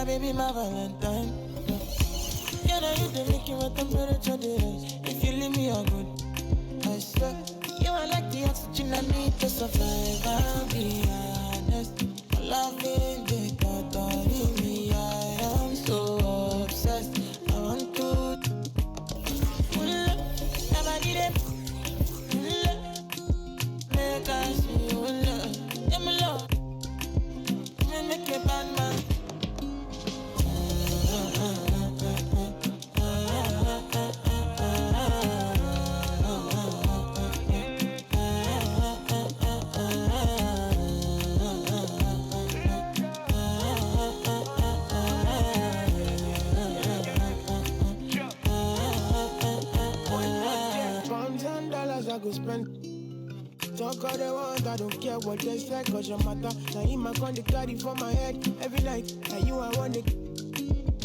my baby, my Valentine. Can I use the making with temperature days? If you leave me, you're good. I swear, you are like the oxygen I need to survive. I'll be honest. Loving the thought of me, I am so obsessed. I want to never need it. Make I see you love. Give me love. Make a bad man. I go spend. Talk all they want, I don't care what they say, cause your matter. Now in my con, they carry for my head every night. Now you I want it.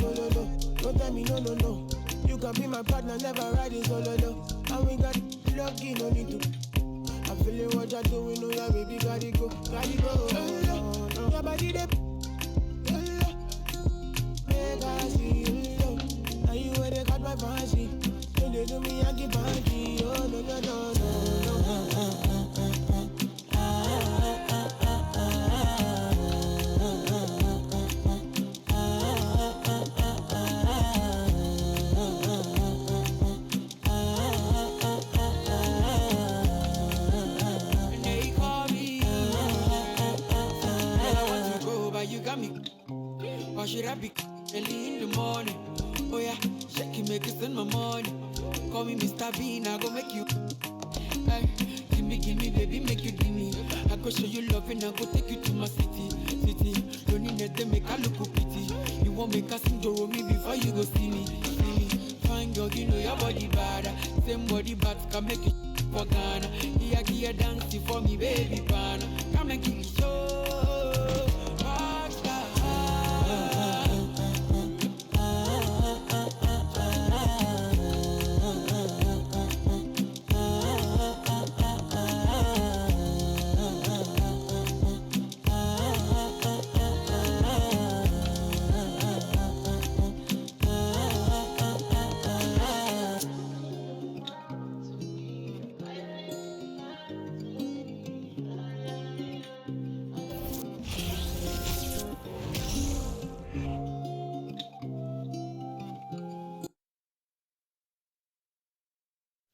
No, no, no. Don't tell me no, no, no. You can be my partner, never ride it solo, no. And we got lucky, no need to. I'm feeling what you're doing, oh yeah, baby, gotta go, gotta go. Your body, they. Make I see you, now you where they got my fancy. When they do me, I give banky. Oh, no, no, no, no, And they call me. Well, I want to go, but you got me. Or should I be early in the morning? Oh yeah, shake it, make it spend my money. Call me Mr. Bean, I go make you. Hey, give me, baby, make you give me. I go show you love and I go take you to my city. Don't need them, make I look pity. You won't make us sing to me before you go see me. Fine girl, you know your body bad. Same body bad can make you for Ghana. Here, dancing for me, baby, pana. Come and give me show.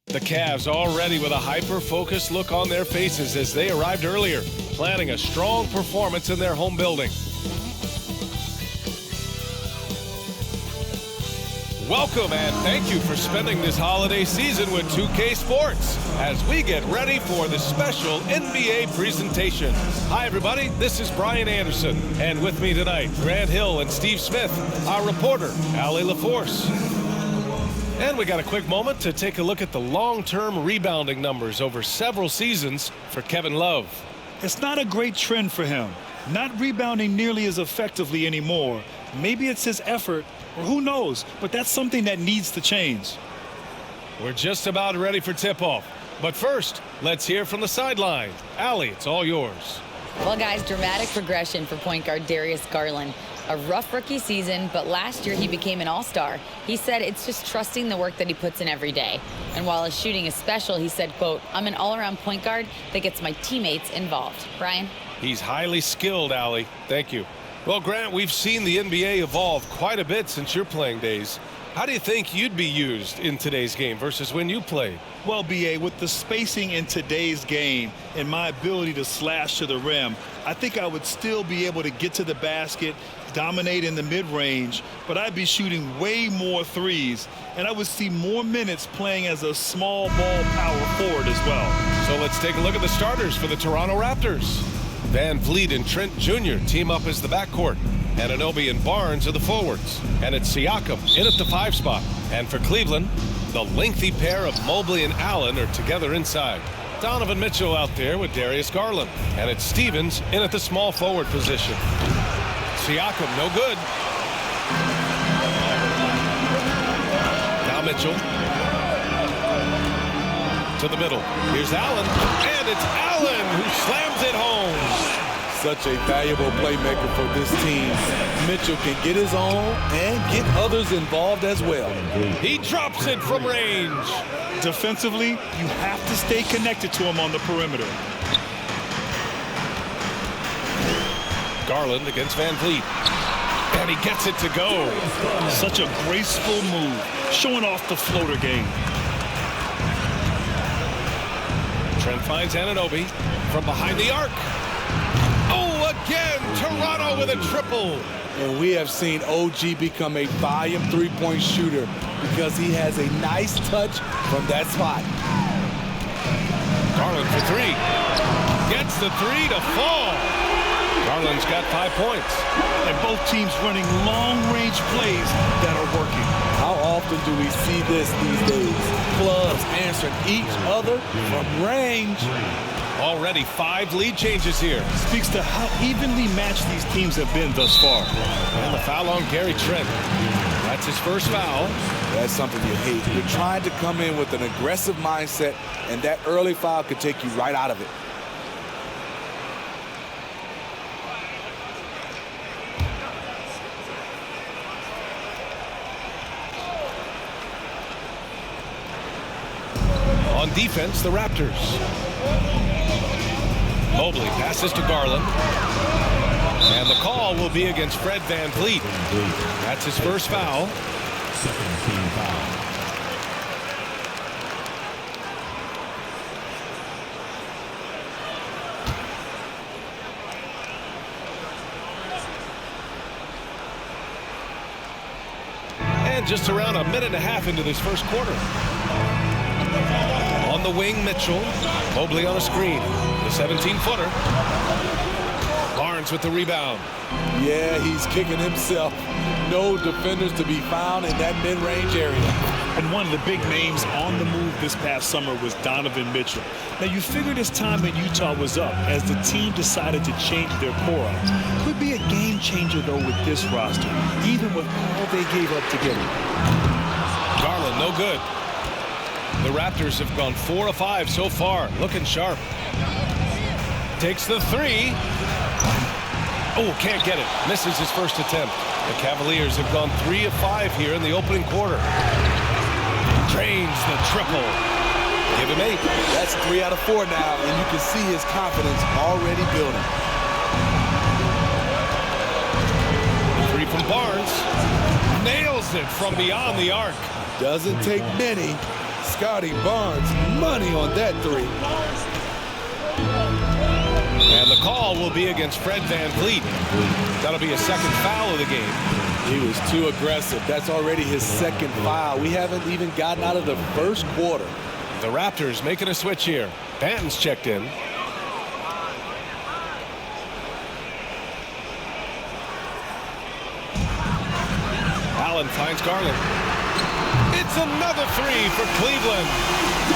The Cavs already with a hyper-focused look on their faces as they arrived earlier, planning a strong performance in their home building. Welcome and thank you for spending this holiday season with 2K Sports as we get ready for the special NBA presentation. Hi everybody, this is Brian Anderson, and with me tonight, Grant Hill and Steve Smith, our reporter, Allie LaForce. And we got a quick moment to take a look at the long-term rebounding numbers over several seasons for Kevin Love. It's not a great trend for him, not rebounding nearly as effectively anymore. Maybe it's his effort, or who knows, but that's something that needs to change. We're just about ready for tip-off. But first, let's hear from the sideline. Allie, it's all yours. Well, guys, dramatic progression for point guard Darius Garland. A rough rookie season, but last year he became an all-star. He said it's just trusting the work that he puts in every day. And while his shooting is special, he said, quote, I'm an all-around point guard that gets my teammates involved. Brian? He's highly skilled, Allie. Thank you. Well, Grant, we've seen the NBA evolve quite a bit since your playing days. How do you think you'd be used in today's game versus when you played? Well, B.A., with the spacing in today's game and my ability to slash to the rim, I think I would still be able to get to the basket, dominate in the mid-range, but I'd be shooting way more threes, and I would see more minutes playing as a small ball power forward as well. So let's take a look at the starters for the Toronto Raptors. VanVleet and Trent Jr. team up as the backcourt. Anunoby and Barnes are the forwards. And it's Siakam in at the 5 spot. And for Cleveland, the lengthy pair of Mobley and Allen are together inside. Donovan Mitchell out there with Darius Garland. And it's Stevens in at the small forward position. Siakam, no good. Now Mitchell. To the middle. Here's Allen. And it's Allen who slams it home. such a valuable playmaker for this team. Mitchell can get his own and get others involved as well. He drops it from range. Defensively, you have to stay connected to him on the perimeter. Garland against VanVleet. And he gets it to go. Such a graceful move, showing off the floater game. Trent finds Anunoby from behind the arc. Oh, again, Toronto with a triple. And we have seen OG become a volume three-point shooter because he has a nice touch from that spot. Garland for three. Gets the three to fall. Garland's got 5 points. And both teams running long-range plays that are working. How often do we see this these days? Clubs answering each other from range. Already 5 lead changes here. Speaks to how evenly matched these teams have been thus far. And the foul on Gary Trent. That's his first foul. That's something you hate. You're trying to come in with an aggressive mindset, and that early foul could take you right out of it. On defense, the Raptors. Mobley passes to Garland. And the call will be against Fred VanVleet. That's his first foul. Second team foul. And just around a minute and a half into this first quarter. On the wing, Mitchell. Mobley on a screen. The 17-footer. Barnes with the rebound. Yeah, he's kicking himself. No defenders to be found in that mid-range area. And one of the big names on the move this past summer was Donovan Mitchell. Now, you figured his time in Utah was up as the team decided to change their core up. Could be a game changer, though, with this roster, even with all they gave up to get him. Garland, no good. The Raptors have gone 4 of 5 so far, looking sharp. Takes the three. Oh, can't get it. Misses his first attempt. The Cavaliers have gone 3 of 5 here in the opening quarter. Drains the triple. Give him 8. That's 3 out of 4 now, and you can see his confidence already building. 3 from Barnes. Nails it from beyond the arc. Doesn't take many. Scotty Barnes, money on that 3. And the call will be against Fred VanVleet. That'll be a second foul of the game. He was too aggressive. That's already his second foul. We haven't even gotten out of the first quarter. The Raptors making a switch here. Banton's checked in. Allen finds Garland. It's another 3 for Cleveland.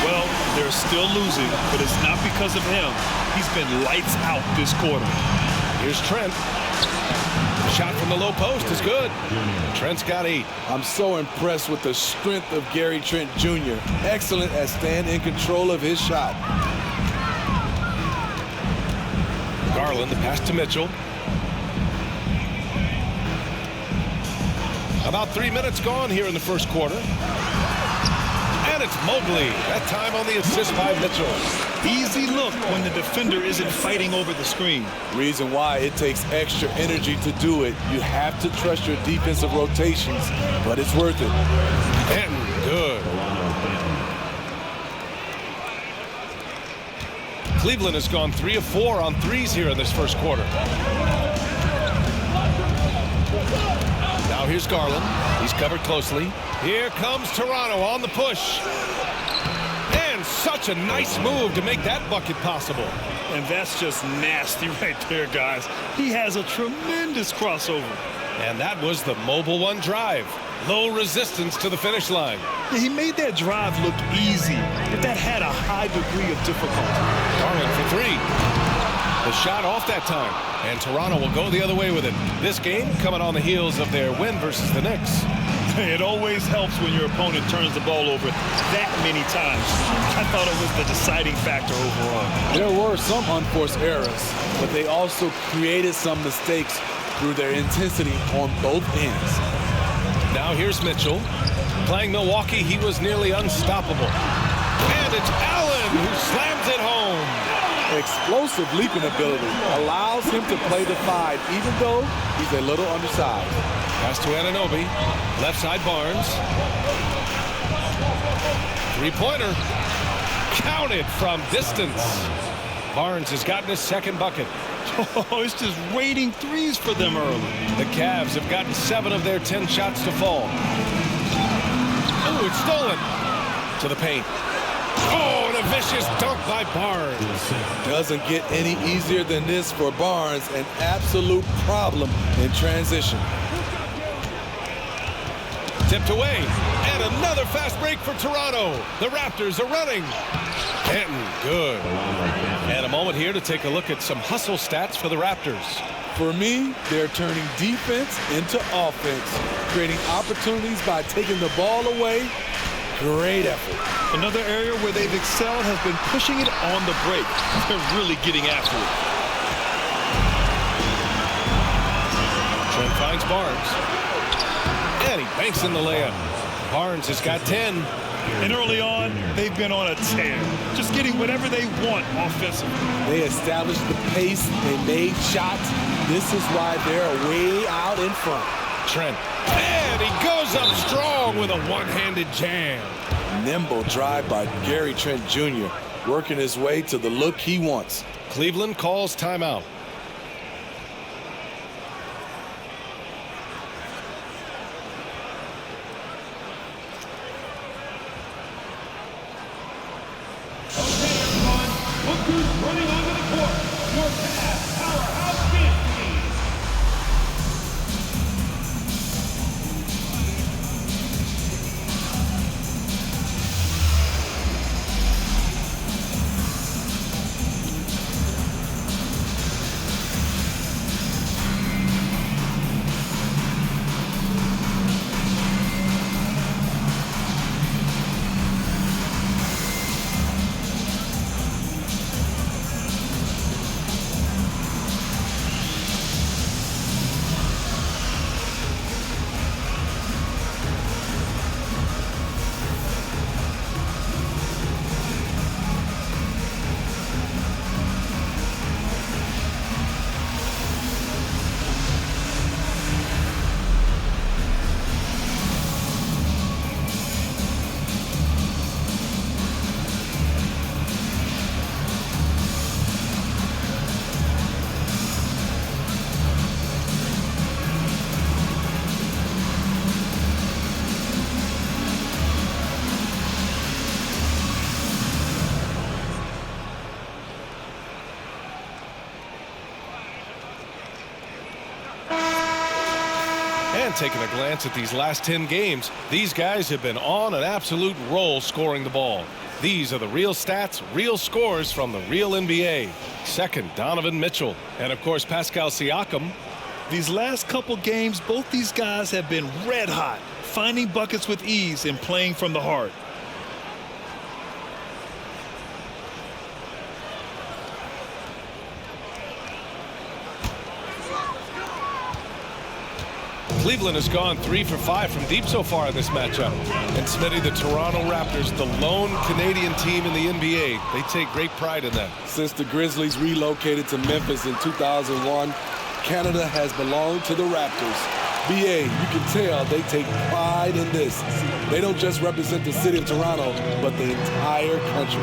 Well, they're still losing, but it's not because of him. He's been lights out this quarter. Here's Trent. The shot from the low post is good. Trent's got 8. I'm so impressed with the strength of Gary Trent Jr. Excellent at staying in control of his shot. Garland, the pass to Mitchell. About 3 minutes gone here in the first quarter. And it's Mobley. That time on the assist by Mitchell. Easy look when the defender isn't fighting over the screen. Reason why it takes extra energy to do it. You have to trust your defensive rotations, but it's worth it. And good. Cleveland has gone 3 of 4 on threes here in this first quarter. Now here's Garland. He's covered closely. Here comes Toronto on the push. And such a nice move to make that bucket possible. And that's just nasty right there, guys. He has a tremendous crossover. And that was the Mobile One drive. Low resistance to the finish line. Yeah, he made that drive look easy, but that had a high degree of difficulty. Garland for 3. The shot off that time. And Toronto will go the other way with it. This game coming on the heels of their win versus the Knicks. It always helps when your opponent turns the ball over that many times. I thought it was the deciding factor overall. There were some unforced errors, but they also created some mistakes through their intensity on both ends. Now here's Mitchell. Playing Milwaukee, he was nearly unstoppable. And it's Allen who slams it home. Explosive leaping ability allows him to play the 5, even though he's a little undersized. Pass to Anunoby. Left side Barnes. Three-pointer. Counted from distance. Barnes has gotten his second bucket. Oh, it's just raining threes for them early. The Cavs have gotten 7 of their 10 shots to fall. Oh, it's stolen. To the paint. Oh, and a vicious dunk by Barnes. Doesn't get any easier than this for Barnes. An absolute problem in transition. Tipped away. And another fast break for Toronto. The Raptors are running. Canton, good. And a moment here to take a look at some hustle stats for the Raptors. For me, they're turning defense into offense, creating opportunities by taking the ball away. Great effort. Another area where they've excelled has been pushing it on the break. They're really getting after it. Trent finds Barnes. And he banks in the layup. Barnes has got 10. And early on, they've been on a tear, just getting whatever they want offensively. They established the pace. They made shots. This is why they're way out in front. Trent. And he goes up strong with a one-handed jam. Nimble drive by Gary Trent Jr., working his way to the look he wants. Cleveland calls timeout. Running onto the court, your Cavs powerhouse dance team. And taking a glance at these last 10 games, these guys have been on an absolute roll scoring the ball. These are the real stats, real scores from the real NBA. Second, Donovan Mitchell. And, of course, Pascal Siakam. These last couple games, both these guys have been red hot, finding buckets with ease and playing from the heart. Cleveland has gone 3 for 5 from deep so far in this matchup. And Smitty, the Toronto Raptors, the lone Canadian team in the NBA. They take great pride in that. Since the Grizzlies relocated to Memphis in 2001, Canada has belonged to the Raptors. BA, you can tell they take pride in this. They don't just represent the city of Toronto, but the entire country.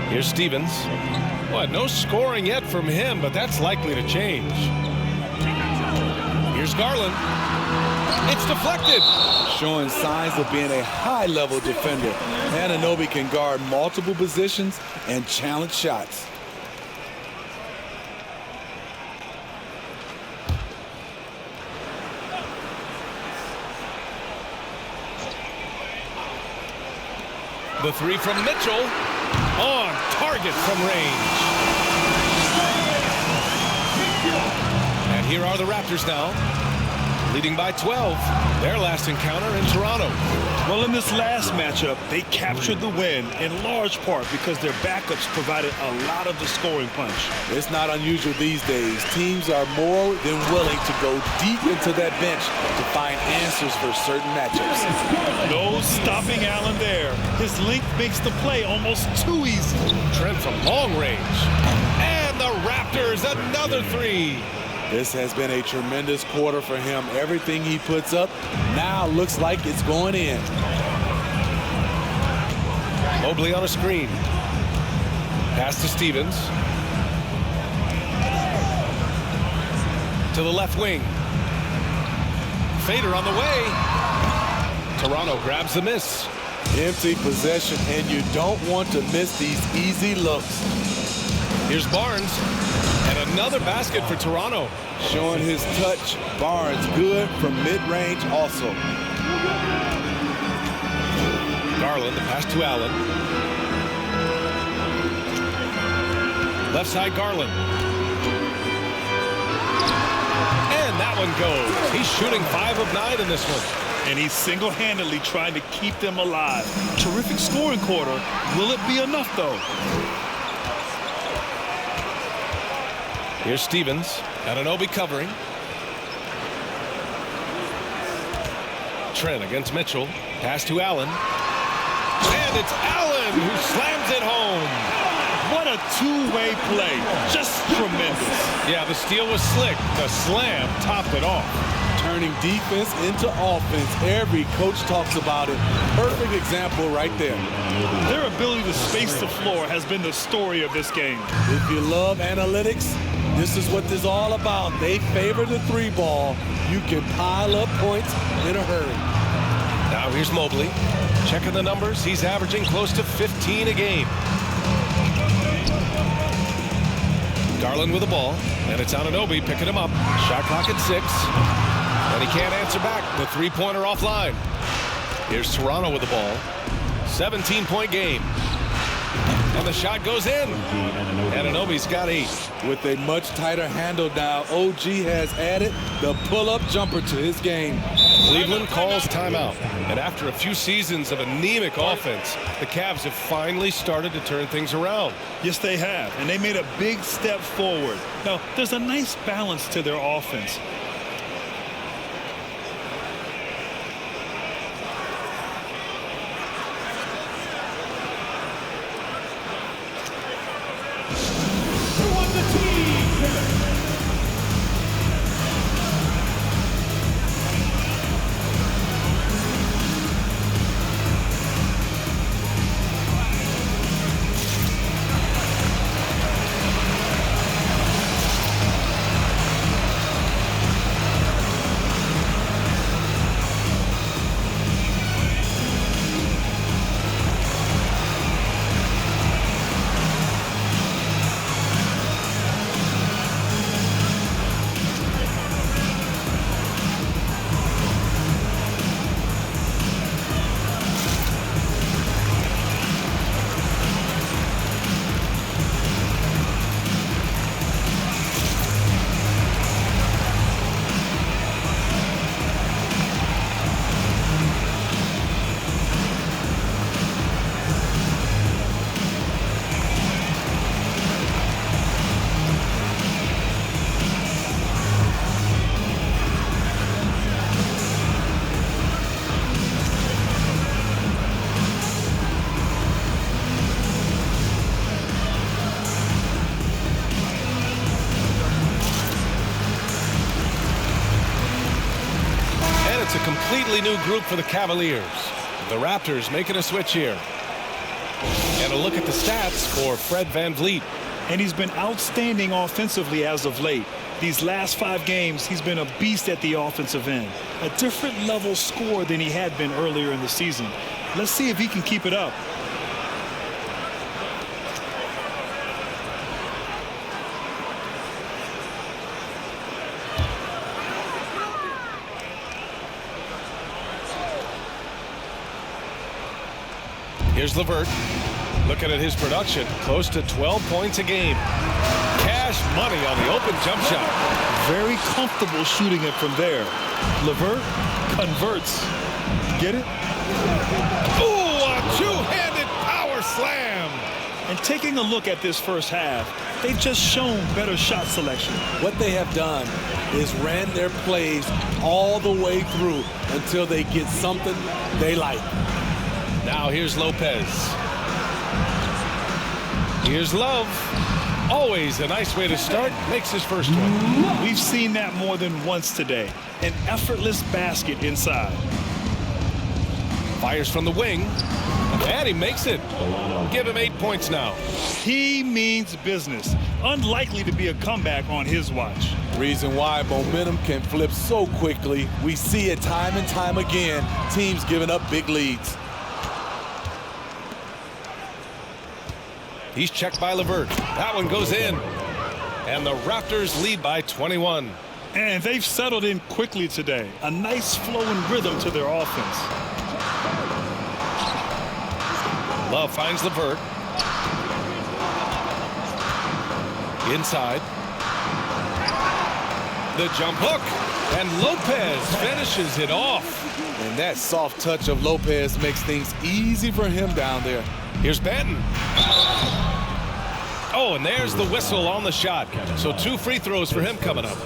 Here's Stevens. Well, no scoring yet from him, but that's likely to change. Here's Garland. It's deflected. Showing signs of being a high-level defender. Anunoby can guard multiple positions and challenge shots. The three from Mitchell. On target from range. And here are the Raptors now. leading by 12. Their last encounter in Toronto. Well, in this last matchup, they captured the win in large part because their backups provided a lot of the scoring punch. It's not unusual these days. Teams are more than willing to go deep into that bench to find answers for certain matchups. No stopping Allen there. His length makes the play almost too easy. Trent from long range. And the Raptors, another three. This has been a tremendous quarter for him. Everything he puts up now looks like it's going in. Mobley on a screen. Pass to Stevens. To the left wing. Fader on the way. Toronto grabs the miss. Empty possession, and you don't want to miss these easy looks. Here's Barnes. And another basket for Toronto. Showing his touch. Barnes good from mid-range also. Garland, the pass to Allen. Left side, Garland. And that one goes. He's shooting 5 of 9 in this one. And he's single-handedly trying to keep them alive. Terrific scoring quarter. Will it be enough, though? Here's Stevens. Anunoby covering. Trent against Mitchell. Pass to Allen. And it's Allen who slams it home. What a two-way play. Just tremendous. Yeah, the steal was slick. The slam topped it off. Turning defense into offense. Every coach talks about it. Perfect example right there. Their ability to space the floor has been the story of this game. If you love analytics, this is what this is all about. They favor the 3-ball. You can pile up points in a hurry. Now here's Mobley. Checking the numbers. He's averaging close to 15 a game. Garland with the ball. And it's Anunoby picking him up. Shot clock at 6. And he can't answer back. The three-pointer offline. Here's Toronto with the ball. 17-point game. And the shot goes in. Anunoby's got 8. With a much tighter handle now, OG has added the pull-up jumper to his game. Cleveland calls timeout. And after a few seasons of anemic offense, the Cavs have finally started to turn things around. Yes, they have. And they made a big step forward. Now, there's a nice balance to their offense. It's a completely new group for the Cavaliers. The Raptors making a switch here. And a look at the stats for Fred VanVleet. And he's been outstanding offensively as of late. These last 5 games, he's been a beast at the offensive end. A different level scorer than he had been earlier in the season. Let's see if he can keep it up. Here's LeVert. Looking at his production, close to 12 points a game. Cash money on the open jump shot. Very comfortable shooting it from there. LeVert converts. Get it? Ooh, a two-handed power slam. And taking a look at this first half, they've just shown better shot selection. What they have done is ran their plays all the way through until they get something they like. Now here's Lopez. Here's Love. Always a nice way to start. Makes his first one. We've seen that more than once today. An effortless basket inside. Fires from the wing. And he makes it. Give him 8 points now. He means business. Unlikely to be a comeback on his watch. Reason why momentum can flip so quickly. We see it time and time again. Teams giving up big leads. He's checked by LeVert. That one goes in. And the Raptors lead by 21. And they've settled in quickly today. A nice flowing rhythm to their offense. Love finds LeVert. Inside. The jump hook. And Lopez finishes it off. And that soft touch of Lopez makes things easy for him down there. Here's Banton. Oh, and there's the whistle on the shot. So 2 free throws for him coming up.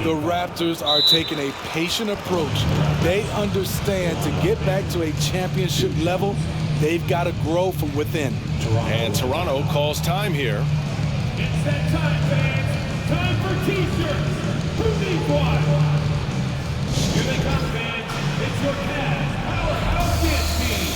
The Raptors are taking a patient approach. They understand to get back to a championship level, they've got to grow from within. And Toronto calls time here. It's that time, fans. Time for T-shirts. Who needs one? Here they come, fans. It's your Cavs Powerhouse Dance Team.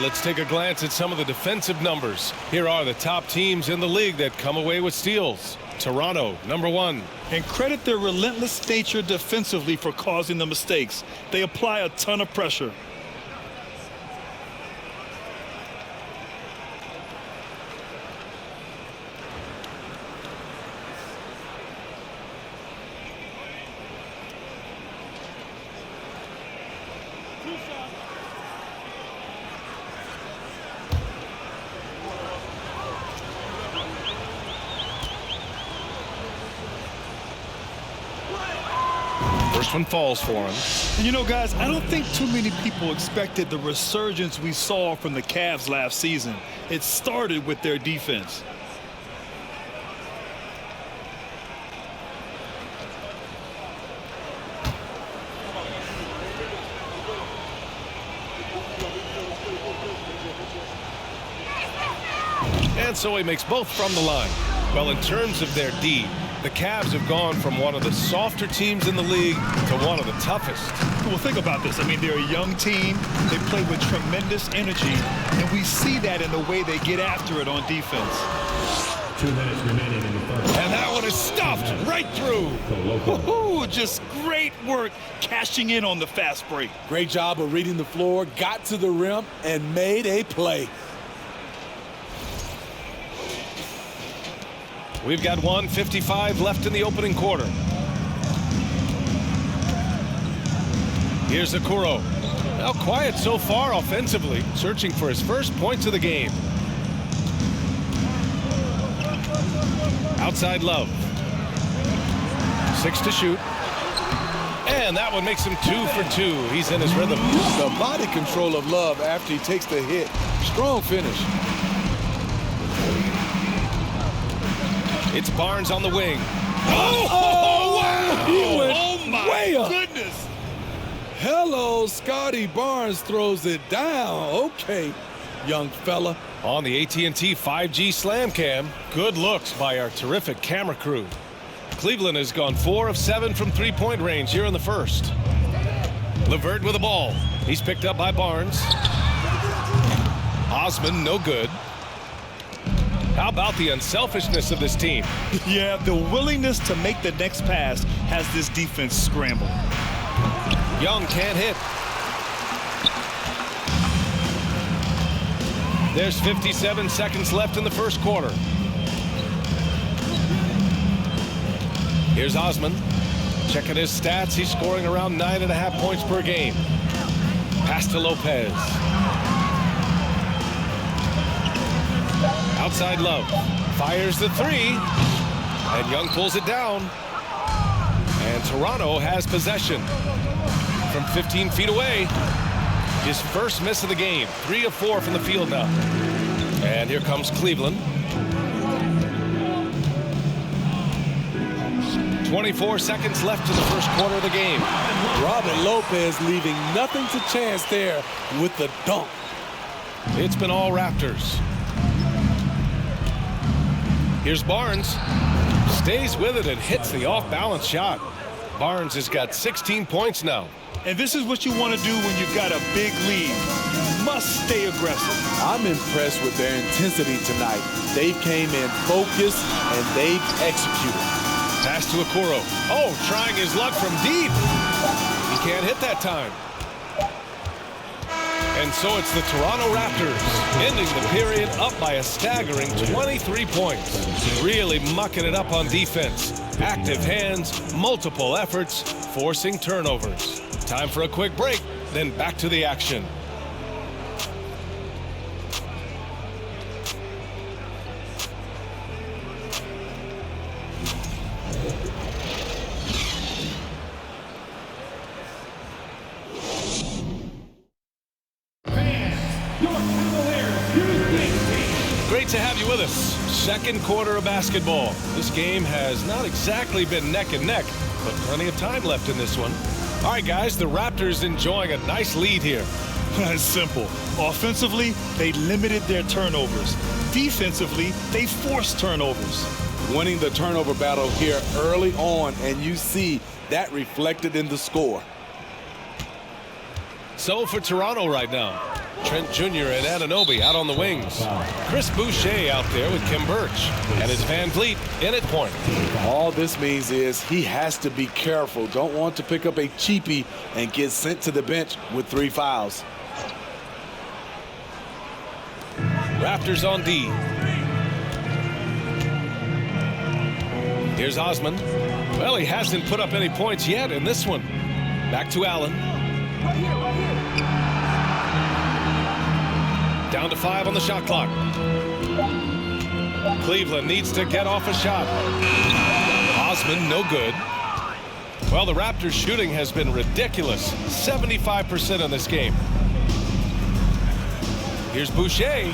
Let's take a glance at some of the defensive numbers. Here are the top teams in the league that come away with steals. Toronto, #1. And credit their relentless nature defensively for causing the mistakes. They apply a ton of pressure. First one falls for him. And you know, guys, I don't think too many people expected the resurgence we saw from the Cavs last season. It started with their defense. And so he makes both from the line. Well, in terms of their D, the Cavs have gone from one of the softer teams in the league to one of the toughest. Well, think about this. I mean, they're a young team. They play with tremendous energy, and we see that in the way they get after it on defense. 2 minutes remaining in the first. And that one is stuffed right through. Woohoo! Just great work cashing in on the fast break. Great job of reading the floor, got to the rim, and made a play. We've got 1:55 left in the opening quarter. Here's Okoro. Well, quiet so far offensively, searching for his first points of the game. Outside Love. 6 to shoot. And that one makes him 2 for 2. He's in his rhythm. The body control of Love after he takes the hit. Strong finish. It's Barnes on the wing. Oh, wow! He went Oh, my way up. goodness. Hello, Scotty Barnes throws it down. Okay, young fella. On the AT&T 5G Slam Cam, good looks by our terrific camera crew. Cleveland has gone 4 of 7 from three-point range here in the first. LeVert with the ball. He's picked up by Barnes. Osman, no good. How about the unselfishness of this team? Yeah, the willingness to make the next pass has this defense scrambled. Young can't hit. There's 57 seconds left in the first quarter. Here's Osman. Checking his stats, he's scoring around 9.5 points per game. Pass to Lopez. Outside Love. Fires the 3. And Young pulls it down. And Toronto has possession. From 15 feet away. His first miss of the game. 3 of 4 from the field now. And here comes Cleveland. 24 seconds left in the first quarter of the game. Robin Lopez leaving nothing to chance there with the dunk. It's been all Raptors. Here's Barnes. Stays with it and hits the off-balance shot. Barnes has got 16 points now. And this is what you want to do when you've got a big lead. You must stay aggressive. I'm impressed with their intensity tonight. They came in focused and they've executed. Pass to Okoro. Oh, trying his luck from deep. He can't hit that time. And so it's the Toronto Raptors ending the period up by a staggering 23 points. Really mucking it up on defense. Active hands, multiple efforts, forcing turnovers. Time for a quick break, then back to the action. Great to have you with us. Second quarter of basketball. This game has not exactly been neck and neck, but plenty of time left in this one. All right, guys, the Raptors enjoying a nice lead here. It's simple. Offensively, they limited their turnovers. Defensively, they forced turnovers. Winning the turnover battle here early on, and you see that reflected in the score. So for Toronto right now, Trent Jr. and Anunoby out on the wings. Chris Boucher out there with Kim Birch. And it's VanVleet in at point. All this means is he has to be careful. Don't want to pick up a cheapie and get sent to the bench with 3 fouls. Raptors on D. Here's Osman. Well, he hasn't put up any points yet in this one. Back to Allen. Down to 5 on the shot clock. Cleveland needs to get off a shot. Osman, no good. Well, the Raptors shooting has been ridiculous. 75% in this game. Here's Boucher.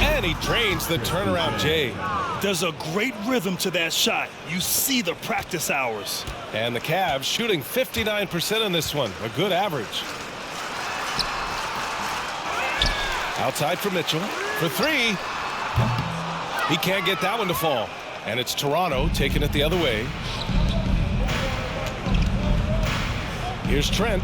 And he drains the turnaround J. There's a great rhythm to that shot. You see the practice hours. And the Cavs shooting 59% in this one. A good average. Outside for Mitchell for 3. He can't get that one to fall. And it's Toronto taking it the other way. Here's Trent.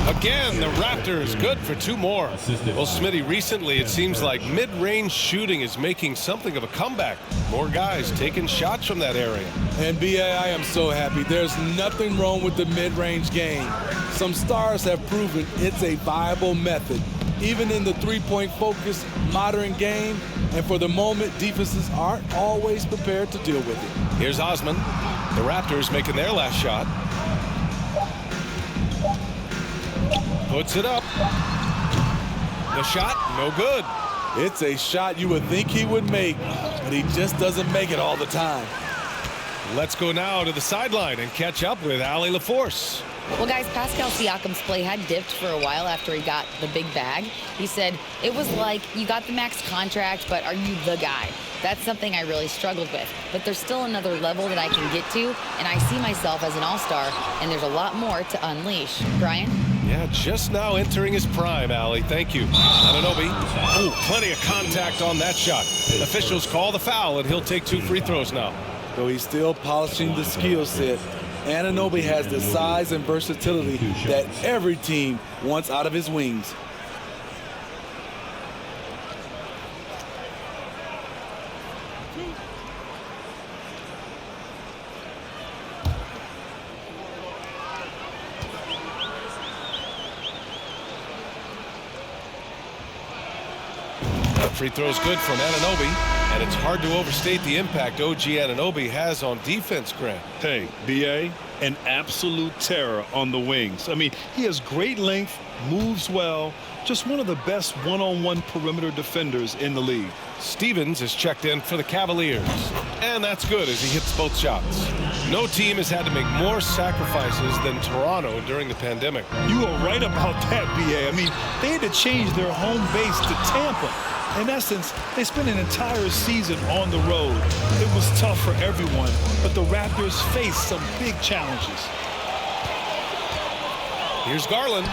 Again, the Raptors good for 2 more. Well, Smitty, recently it seems like mid-range shooting is making something of a comeback. More guys taking shots from that area. And B.A., I am so happy. There's nothing wrong with the mid-range game. Some stars have proven it's a viable method, even in the three-point focused modern game. And for the moment, defenses aren't always prepared to deal with it. Here's Osman. The Raptors making their last shot. Puts it up. The shot, no good. It's a shot you would think he would make, but he just doesn't make it all the time. Let's go now to the sideline and catch up with Allie LaForce. Well, guys, Pascal Siakam's play had dipped for a while after he got the big bag. He said, it was like, you got the max contract, but are you the guy? That's something I really struggled with. But there's still another level that I can get to, and I see myself as an all-star, and there's a lot more to unleash. Brian? Yeah, just now entering his prime, Allie. Thank you. Anunoby. Oh, plenty of contact on that shot. Officials call the foul, and he'll take 2 free throws now. Though he's still polishing the skill set, Anunoby has the size and versatility that every team wants out of his wings. Free throw's good from Anunoby, and it's hard to overstate the impact OG Anunoby has on defense, Grant. Hey, B.A., an absolute terror on the wings. I mean, he has great length, moves well, just one of the best one-on-one perimeter defenders in the league. Stevens is checked in for the Cavaliers, and that's good as he hits both shots. No team has had to make more sacrifices than Toronto during the pandemic. You are right about that, B.A. I mean, they had to change their home base to Tampa. In essence, they spent an entire season on the road. It was tough for everyone, but the Raptors faced some big challenges. Here's Garland.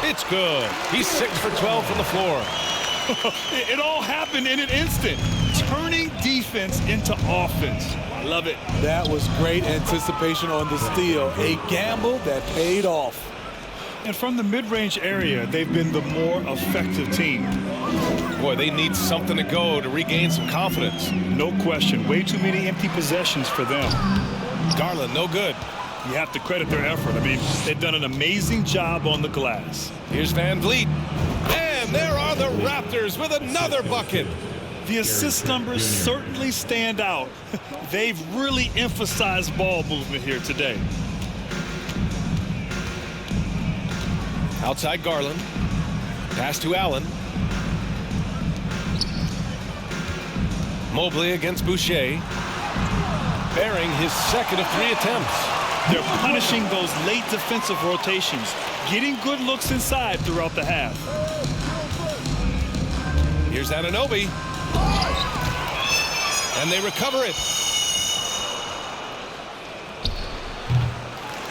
It's good. He's 6 for 12 from the floor. It all happened in an instant, turning defense into offense. I love it. That was great anticipation on the steal, a gamble that paid off. And from the mid-range area, they've been the more effective team. Boy, they need something to go to regain some confidence. No question. Way too many empty possessions for them. Garland, no good. You have to credit their effort. I mean, they've done an amazing job on the glass. Here's VanVleet. And there are the Raptors with another bucket. The assist numbers certainly stand out. They've really emphasized ball movement here today. Outside Garland. Pass to Allen. Mobley against Boucher. Bearing his second of 3 attempts. They're punishing those late defensive rotations, getting good looks inside throughout the half. Here's Anunoby. And they recover it.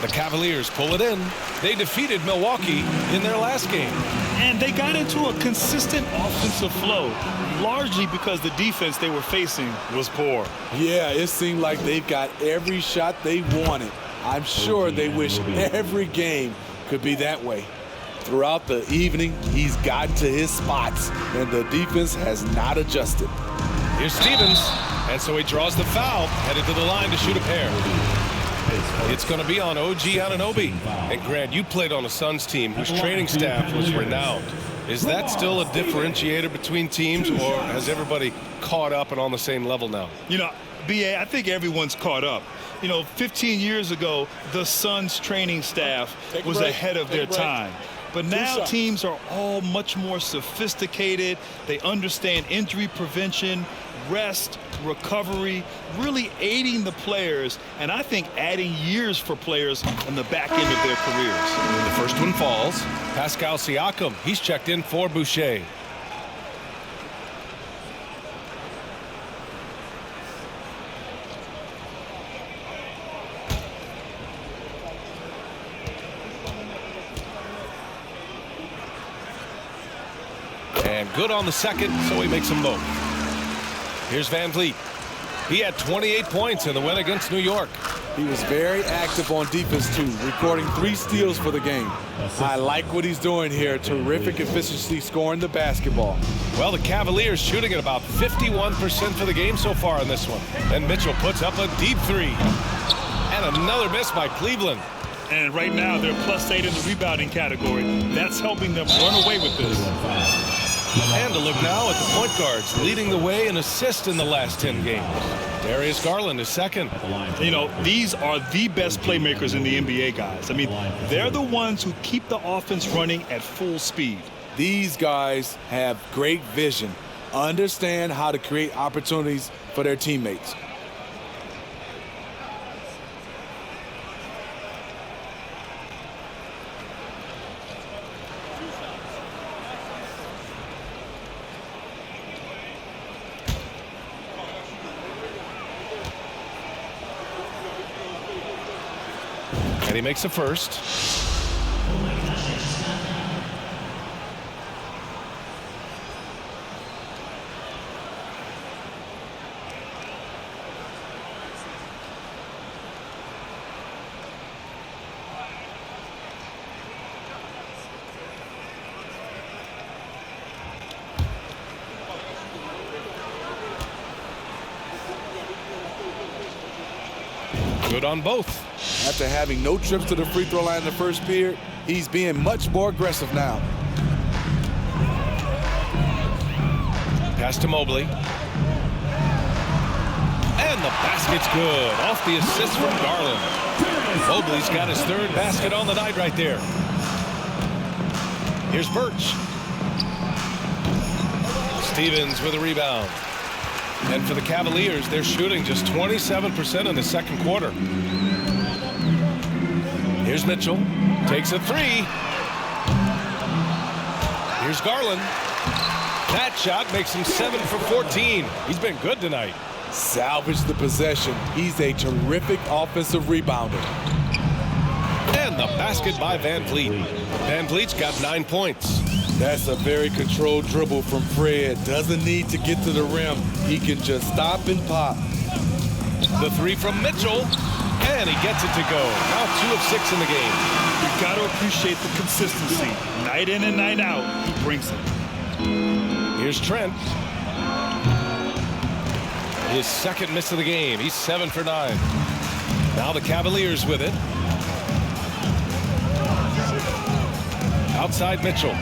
The Cavaliers pull it in. They defeated Milwaukee in their last game. And they got into a consistent offensive flow, largely because the defense they were facing was poor. Yeah, it seemed like they've got every shot they wanted. I'm sure they wish every game could be that way. Throughout the evening, he's gotten to his spots, and the defense has not adjusted. Here's Stevens, and so he draws the foul, headed to the line to shoot a pair. It's going to be on OG Anunoby. And Grant, you played on a Suns team whose training staff was renowned. Is that still a differentiator between teams, or has everybody caught up and on the same level now? You know, B.A., I think everyone's caught up. You know, 15 years ago, the Suns training staff was ahead of their time. But now teams are all much more sophisticated. They understand injury prevention, rest, recovery, really aiding the players, and I think adding years for players on the back end of their careers. The first one falls. Pascal Siakam, he's checked in for Boucher. And good on the second, so he makes them both. Here's VanVleet. He had 28 points in the win against New York. He was very active on defense, too, recording 3 steals for the game. I like what he's doing here. Terrific efficiency scoring the basketball. Well, the Cavaliers shooting at about 51% for the game so far in this one. And Mitchell puts up a deep 3. And another miss by Cleveland. And right now, they're +8 in the rebounding category. That's helping them run away with this. And to look now at the point guards, leading the way in assists in the last 10 games. Darius Garland is second. You know, these are the best playmakers in the NBA, guys. I mean, they're the ones who keep the offense running at full speed. These guys have great vision. understand how to create opportunities for their teammates. And he makes a first. Good on both. After having no trips to the free throw line in the first period, he's being much more aggressive now. Pass to Mobley. And the basket's good. Off the assist from Garland. Mobley's got his third basket on the night right there. Here's Birch. Stevens with a rebound. And for the Cavaliers, they're shooting just 27% in the second quarter. Here's Mitchell. Takes a three. Here's Garland. That shot makes him 7 for 14. He's been good tonight. Salvage the possession. He's a terrific offensive rebounder. And the basket by VanVleet. VanVleet's got 9 points. That's a very controlled dribble from Fred. Doesn't need to get to the rim. He can just stop and pop. The three from Mitchell. And he gets it to go. Now 2 of 6 in the game. You've got to appreciate the consistency. Night in and night out, he brings it. Here's Trent. His second miss of the game. He's 7 for 9. Now the Cavaliers with it. Outside Mitchell.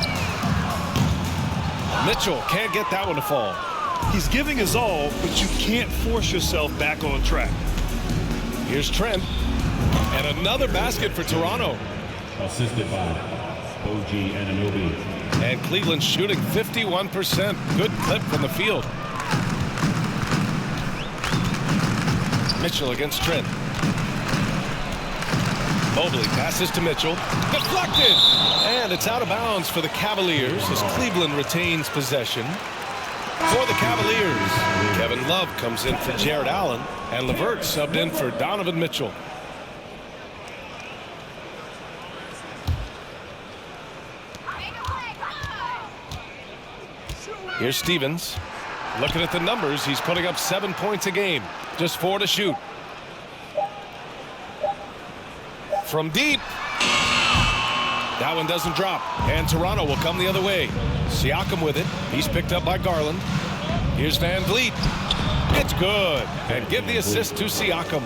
Mitchell can't get that one to fall. He's giving his all, but you can't force yourself back on track. Here's Trent. And another basket for Toronto. Assisted by OG Anunoby. And Cleveland's shooting 51%. Good clip from the field. Mitchell against Trent. Mobley passes to Mitchell. Deflected! And it's out of bounds for the Cavaliers as Cleveland retains possession. For the Cavaliers, Kevin Love comes in for Jared Allen, and LeVert subbed in for Donovan Mitchell. Here's Stevens. Looking at the numbers, he's putting up 7 points a game. Just 4 to shoot. From deep. That one doesn't drop. And Toronto will come the other way. Siakam with it. He's picked up by Garland. Here's VanVleet. It's good. And give the assist to Siakam.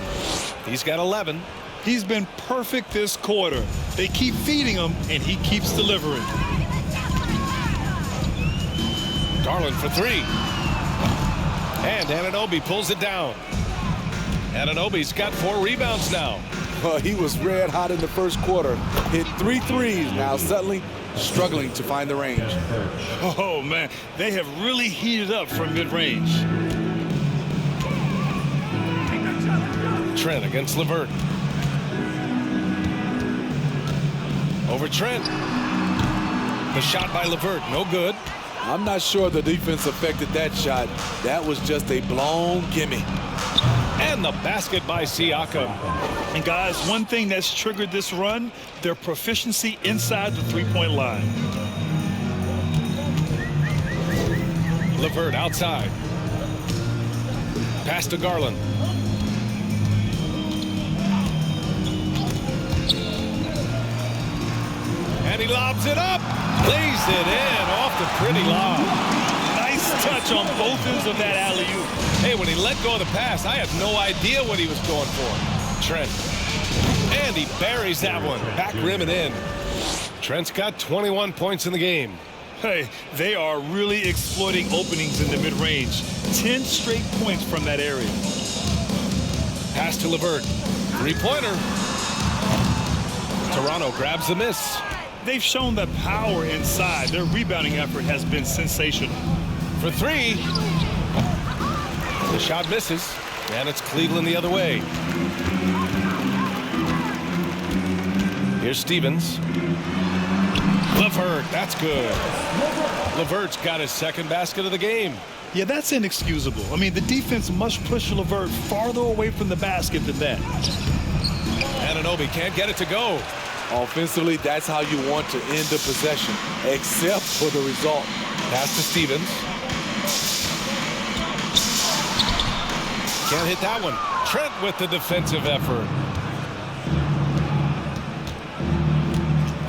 He's got 11. He's been perfect this quarter. They keep feeding him, and he keeps delivering. Garland for 3. And Anunoby pulls it down. Anunoby's got 4 rebounds now. He was red hot in the first quarter. Hit 3 threes. Now suddenly struggling to find the range. Oh, man. They have really heated up from mid-range. Trent against LeVert. Over Trent. The shot by LeVert, no good. I'm not sure the defense affected that shot. That was just a blown gimme. And the basket by Siakam. And guys, one thing that's triggered this run, their proficiency inside the three-point line. LeVert outside. Pass to Garland. And he lobs it up. Lays it in off the pretty lob. Nice touch on both ends of that alley-oop. Hey, when he let go of the pass, I had no idea what he was going for. Trent. And he buries that one. Back rim and in. Trent's got 21 points in the game. Hey, they are really exploiting openings in the mid-range. 10 straight points from that area. Pass to LeVert. Three-pointer. Toronto grabs the miss. They've shown the power inside. Their rebounding effort has been sensational. for three. The shot misses, and it's Cleveland the other way. Here's Stevens. LeVert, that's good. LeVert's got his second basket of the game. Yeah, that's inexcusable. I mean, the defense must push LeVert farther away from the basket than that. Anunoby can't get it to go. Offensively, that's how you want to end the possession, except for the result. Pass to Stevens. Can't hit that one. Trent with the defensive effort.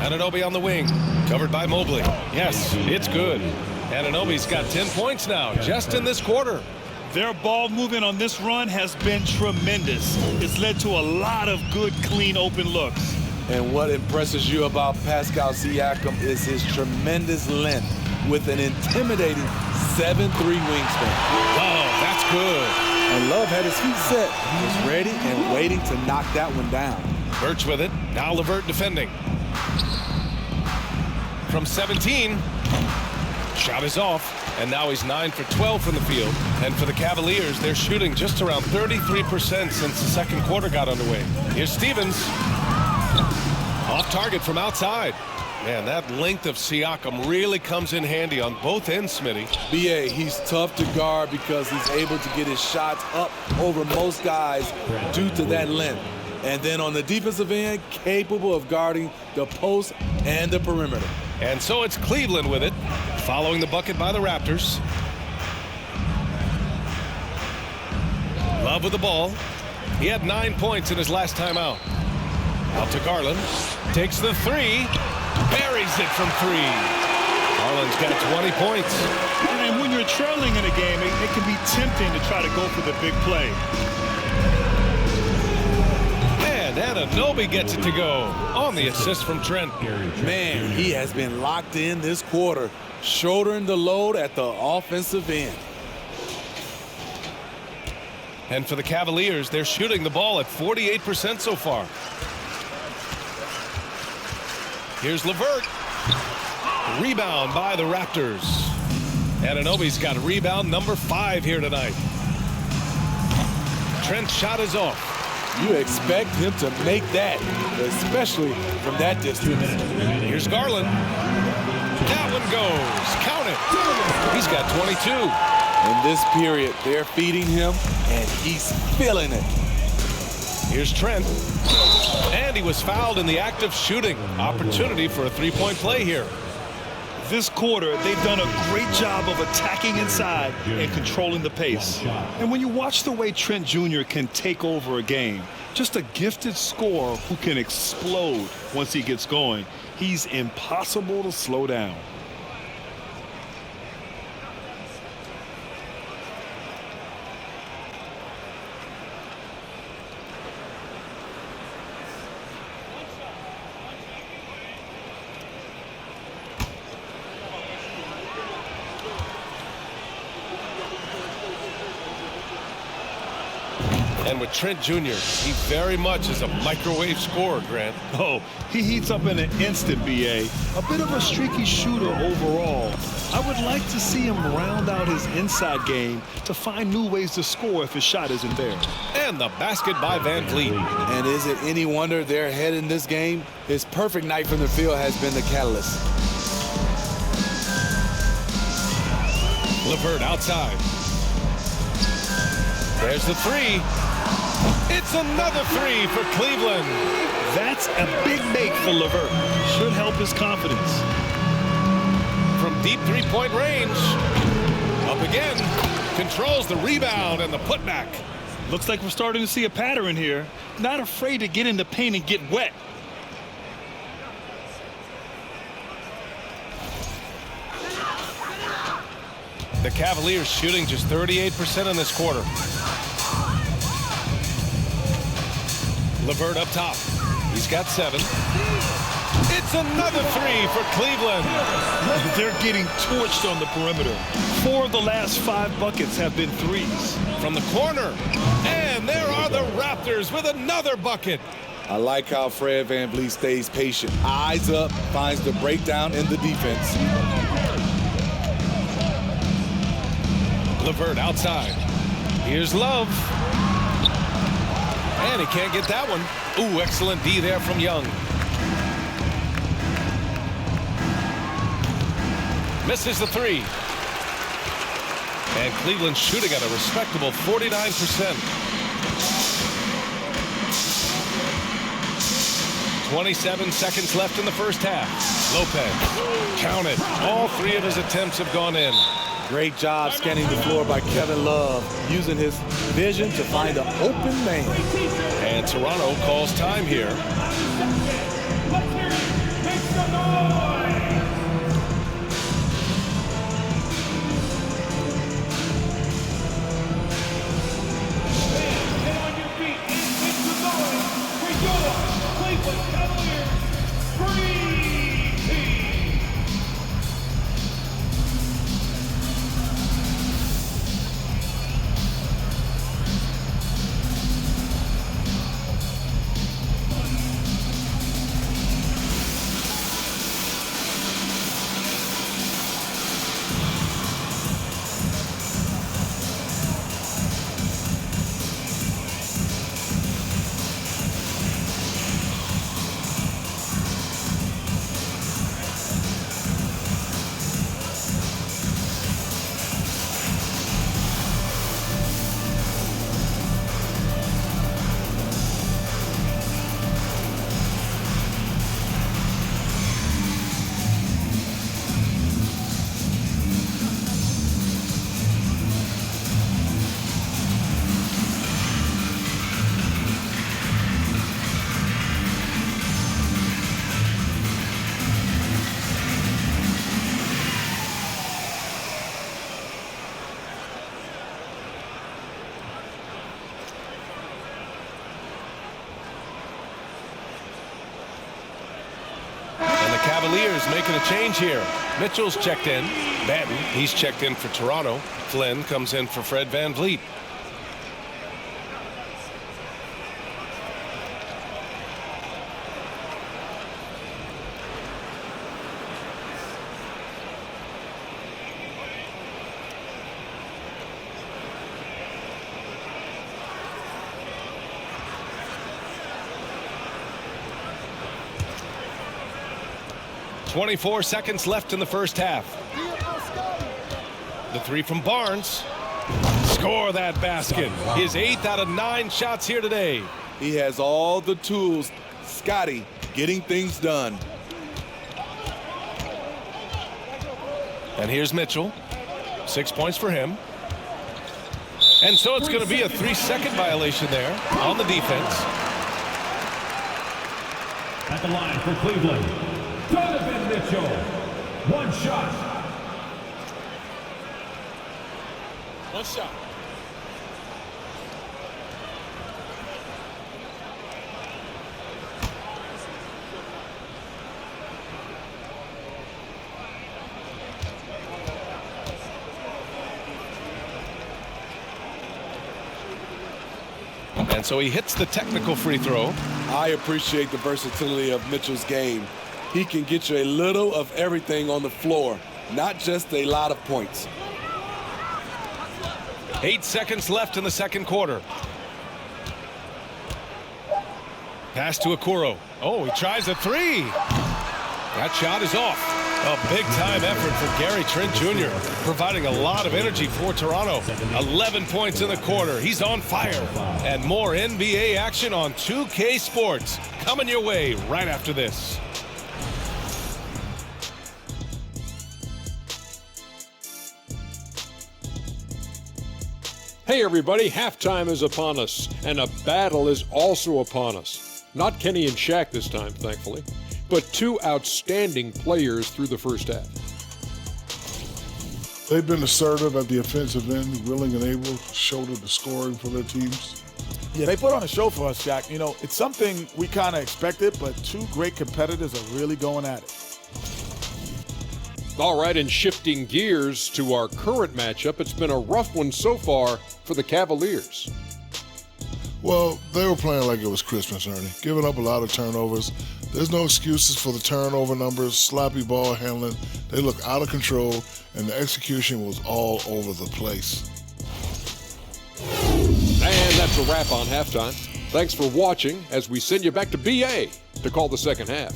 Anunoby on the wing, covered by Mobley. Yes, it's good. Anunoby's got 10 points now, just in this quarter. Their ball movement on this run has been tremendous. It's led to a lot of good, clean, open looks. And what impresses you about Pascal Siakam is his tremendous length with an intimidating 7'3" wingspan. Oh, that's good. And Love had his feet set. He was ready and waiting to knock that one down. Birch with it. Now LeVert defending. From 17. Shot is off. And now he's 9 for 12 from the field. And for the Cavaliers, they're shooting just around 33% since the second quarter got underway. Here's Stevens. Off target from outside. Man, that length of Siakam really comes in handy on both ends, Smitty. BA, he's tough to guard because he's able to get his shots up over most guys due to that length. And then on the defensive end, capable of guarding the post and the perimeter. And so it's Cleveland with it, following the bucket by the Raptors. Love with the ball. He had 9 points in his last time out. Out to Garland. Takes the three. Buries it from three. Garland's got 20 points. And when you're trailing in a game, it can be tempting to try to go for the big play. And Anunoby gets it to go on the assist from Trent. Man, he has been locked in this quarter, shouldering the load at the offensive end. And for the Cavaliers, they're shooting the ball at 48% so far. Here's LeVert. Rebound by the Raptors. Anunoby's got rebound number 5 here tonight. Trent's shot is off. You expect him to make that, especially from that distance. Here's Garland. That one goes. Count it. He's got 22. In this period, they're feeding him, and he's feeling it. Here's Trent. And he was fouled in the act of shooting. Opportunity for a three-point play here. This quarter, they've done a great job of attacking inside and controlling the pace. And when you watch the way Trent Jr. can take over a game, just a gifted scorer who can explode once he gets going, he's impossible to slow down. And with Trent Jr., he very much is a microwave scorer, Grant. Oh, he heats up in an instant, BA. A bit of a streaky shooter overall. I would like to see him round out his inside game to find new ways to score if his shot isn't there. And the basket by VanVleet. And is it any wonder they're ahead in this game? His perfect night from the field has been the catalyst. LeVert outside. There's the three. It's another three for Cleveland. That's a big make for LeVert. Should help his confidence. From deep three-point range. Up again. Controls the rebound and the putback. Looks like we're starting to see a pattern here. Not afraid to get in the paint and get wet. The Cavaliers shooting just 38% in this quarter. LeVert up top. He's got 7. It's another three for Cleveland. They're getting torched on the perimeter. 4 of the last 5 buckets have been threes. From the corner. And there are the Raptors with another bucket. I like how Fred VanVleet stays patient. Eyes up, finds the breakdown in the defense. LeVert outside. Here's Love. And he can't get that one. Ooh, excellent D there from Young. Misses the three. And Cleveland shooting at a respectable 49%. 27 seconds left in the first half. Lopez, count it. All three of his attempts have gone in. Great job scanning the floor by Kevin Love, using his vision to find an open man. And Toronto calls time here. Let's hear it. Make some noise. Fans, get on your feet and make some noise for your Cleveland Cavaliers Dream Team. Cavaliers making a change here. Mitchell's checked in. Batten, he's checked in for Toronto. Flynn comes in for Fred VanVleet. .24 seconds left in the first half. The three from Barnes. Score that basket. His 8th out of 9 shots here today. He has all the tools. Scotty getting things done. And here's Mitchell. 6 points for him. And so it's going to be a 3-second violation there on the defense. At the line for Cleveland, Donovan Mitchell. One shot. One shot. And so he hits the technical free throw. I appreciate the versatility of Mitchell's game. He can get you a little of everything on the floor, not just a lot of points. 8 seconds left in the second quarter. Pass to Okoro. Oh, he tries a three. That shot is off. A big-time effort for Gary Trent Jr., providing a lot of energy for Toronto. 11 points in the quarter. He's on fire. And more NBA action on 2K Sports coming your way right after this. Hey everybody, halftime is upon us, and a battle is also upon us. Not Kenny and Shaq this time, thankfully, but two outstanding players through the first half. They've been assertive at the offensive end, willing and able to shoulder the scoring for their teams. Yeah, they put on a show for us, Shaq. You know, it's something we kind of expected, but two great competitors are really going at it. All right, and shifting gears to our current matchup, it's been a rough one so far for the Cavaliers. Well, they were playing like it was Christmas, Ernie, giving up a lot of turnovers. There's no excuses for the turnover numbers, sloppy ball handling. They look out of control, and the execution was all over the place. That's a wrap on halftime. Thanks for watching as we send you back to BA to call the second half.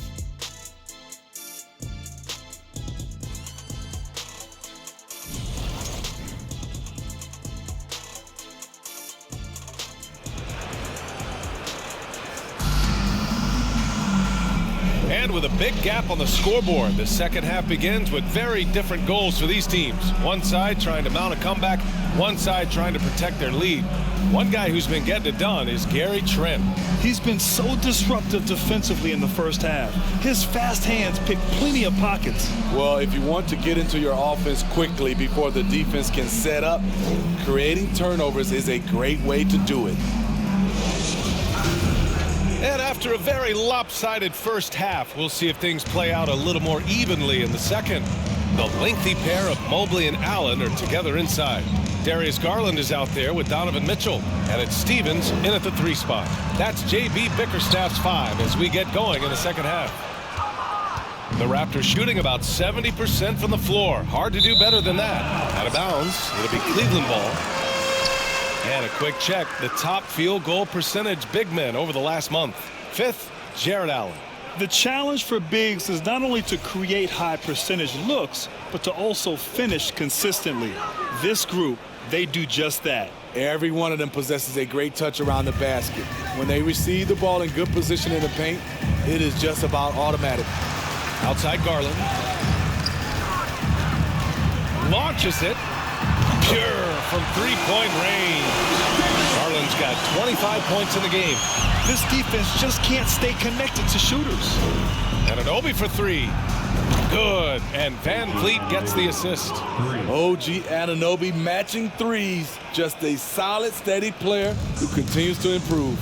And with a big gap on the scoreboard, the second half begins with very different goals for these teams. One side trying to mount a comeback, one side trying to protect their lead. One guy who's been getting it done is Gary Trent. He's been so disruptive defensively in the first half. His fast hands pick plenty of pockets. Well, if you want to get into your offense quickly before the defense can set up, creating turnovers is a great way to do it. And after a very lopsided first half, we'll see if things play out a little more evenly in the second. The lengthy pair of Mobley and Allen are together inside. Darius Garland is out there with Donovan Mitchell, and it's Stevens in at the 3 spot. That's J.B. Bickerstaff's 5 as we get going in the second half. The Raptors shooting about 70% from the floor. Hard to do better than that. Out of bounds, it'll be Cleveland ball. And a quick check, the top field goal percentage big men over the last month. 5th, Jared Allen. The challenge for bigs is not only to create high percentage looks, but to also finish consistently. This group, they do just that. Every one of them possesses a great touch around the basket. When they receive the ball in good position in the paint, it is just about automatic. Outside Garland. Launches it. Pure from three-point range. Garland's got 25 points in the game. This defense just can't stay connected to shooters. And an Obi for 3. Good. And VanVleet gets the assist. OG Anunoby matching threes. Just a solid, steady player who continues to improve.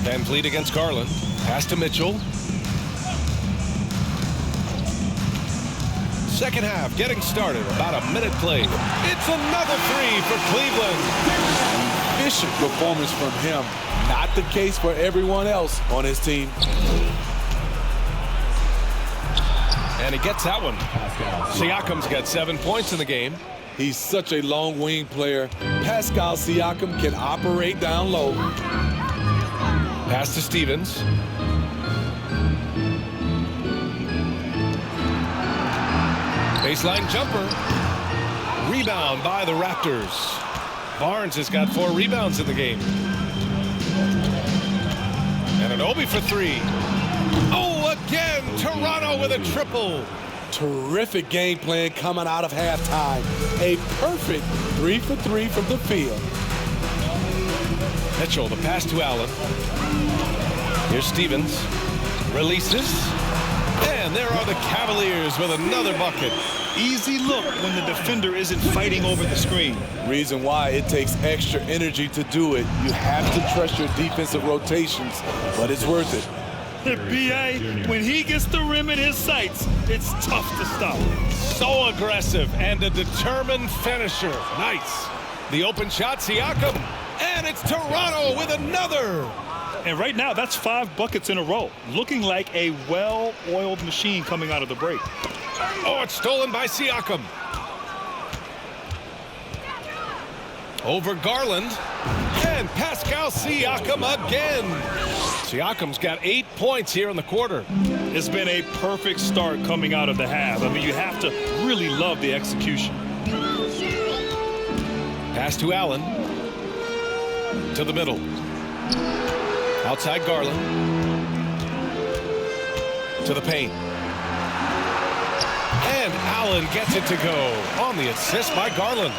VanVleet against Garland. Pass to Mitchell. Second half getting started. About a minute played. It's another 3 for Cleveland. Efficient performance from him. Not the case for everyone else on his team. And he gets that one. Siakam's got 7 points in the game. He's such a long wing player. Pascal Siakam can operate down low. Pass to Stevens. Baseline jumper. Rebound by the Raptors. Barnes has got 4 rebounds in the game. And an Obi for 3. Oh, again, Toronto with a triple. Terrific game plan coming out of halftime. A perfect 3 for 3 from the field. Mitchell, the pass to Allen. Here's Stevens. Releases. And there are the Cavaliers with another bucket. Easy look when the defender isn't fighting over the screen. Reason why it takes extra energy to do it. You have to trust your defensive rotations, but it's worth it. The BA, when he gets the rim in his sights, it's tough to stop. So aggressive and a determined finisher. Nice. The open shot, Siakam. And it's Toronto with another. And right now, that's 5 buckets in a row. Looking like a well-oiled machine coming out of the break. Oh, it's stolen by Siakam. Over Garland. And Pascal Siakam again. Siakam's got 8 points here in the quarter. It's been a perfect start coming out of the half. I mean, you have to really love the execution. Pass to Allen. To the middle. Outside Garland. To the paint. And Allen gets it to go on the assist by Garland.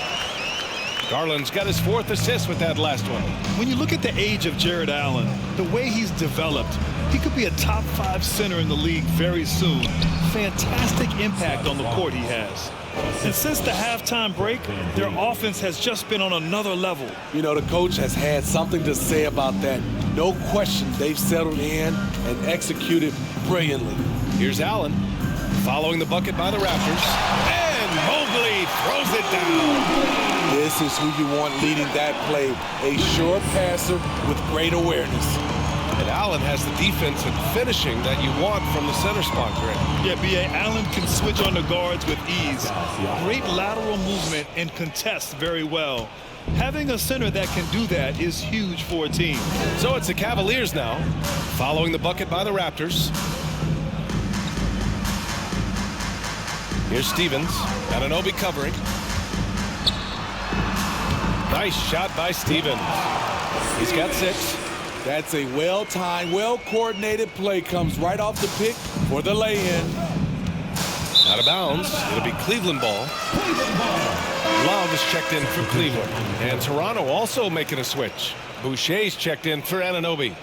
Garland's got his 4th assist with that last one. When you look at the age of Jared Allen, the way he's developed, he could be a top 5 center in the league very soon. Fantastic impact on the court he has. And since the halftime break, their offense has just been on another level. You know, the coach has had something to say about that. No question, they've settled in and executed brilliantly. Here's Allen following the bucket by the Raptors. And Mobley throws it down. This is who you want leading that play. A sure passer with great awareness. And Allen has the defense and finishing that you want from the center spot, Greg. Yeah, B.A. Allen can switch on the guards with ease. Great lateral movement and contests very well. Having a center that can do that is huge for a team. So it's the Cavaliers now, following the bucket by the Raptors. Here's Stevens. Anunoby covering. Nice shot by Stevens. He's got 6. That's a well-timed, well-coordinated play. Comes right off the pick for the lay-in. Out of bounds. It'll be Cleveland ball. Love is checked in for Cleveland. And Toronto also making a switch. Boucher's checked in for Anunoby.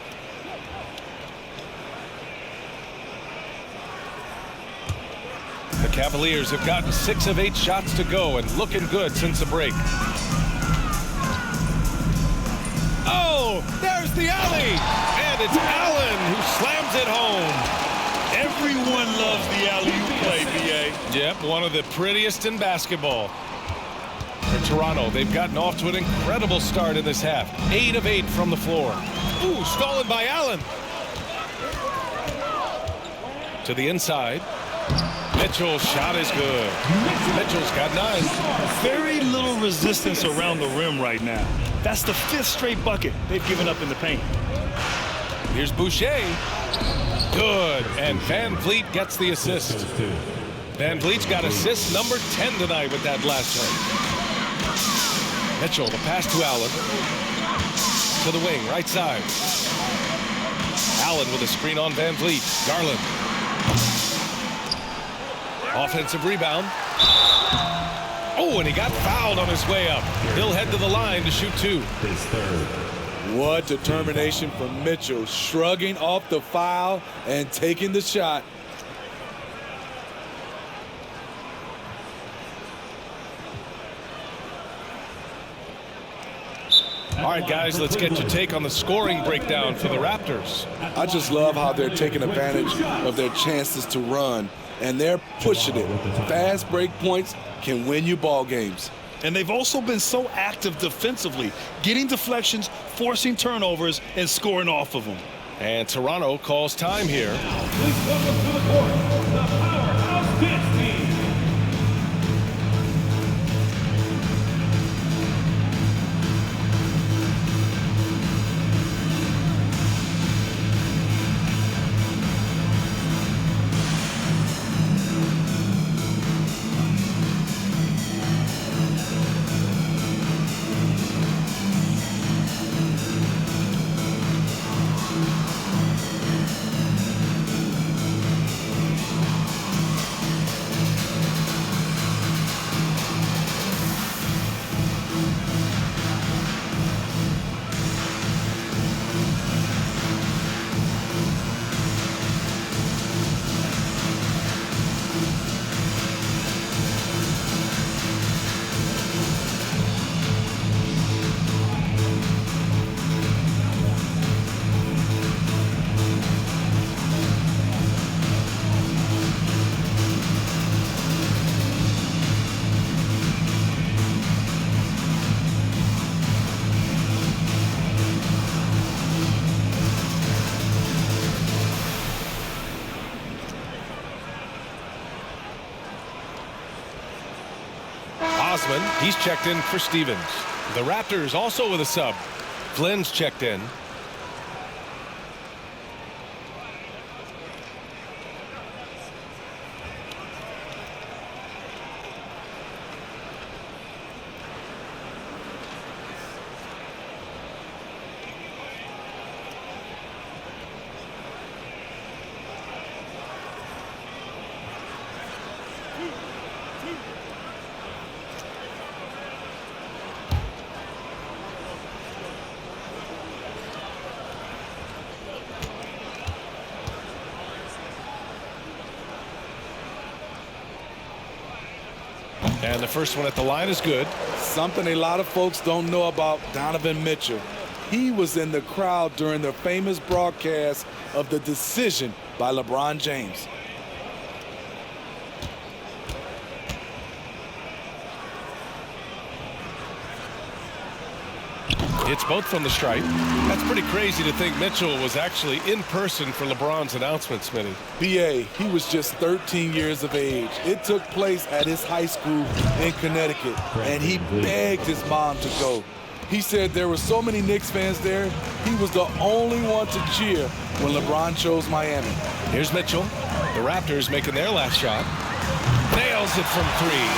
The Cavaliers have gotten 6 of 8 shots to go and looking good since the break. Oh, there's the alley. And it's Allen who slams it home. Everyone loves the alley-oop play, B.A. Yep, one of the prettiest in basketball. For Toronto, they've gotten off to an incredible start in this half. 8 of 8 from the floor. Ooh, stolen by Allen. To the inside. Mitchell's shot is good. Mitchell's got 9. Very little resistance around the rim right now. That's the 5th straight bucket they've given up in the paint. Here's Boucher. Good. And VanVleet gets the assist. VanVleet's got assist number 10 tonight with that last one. Mitchell, the pass to Allen. To the wing, right side. Allen with a screen on VanVleet. Garland. Offensive rebound. Oh, and he got fouled on his way up. He'll head to the line to shoot 2. What determination from Mitchell, shrugging off the foul and taking the shot. All right, guys, let's get your take on the scoring breakdown for the Raptors. I just love how they're taking advantage of their chances to run, and they're pushing it. Fast break points can win you ball games. And they've also been so active defensively, getting deflections, forcing turnovers, and scoring off of them. And Toronto calls time here. Please welcome to the court, the Powerhouse Dance Team. He's checked in for Stevens. The Raptors also with a sub. Flynn's checked in. And the first one at the line is good. Something a lot of folks don't know about Donovan Mitchell. He was in the crowd during the famous broadcast of the decision by LeBron James. Hits both from the stripe. That's pretty crazy to think Mitchell was actually in person for LeBron's announcement, Smitty. B.A., he was just 13 years of age. It took place at his high school in Connecticut, and he begged his mom to go. He said there were so many Knicks fans there, he was the only one to cheer when LeBron chose Miami. Here's Mitchell. The Raptors making their last shot. Nails it from three.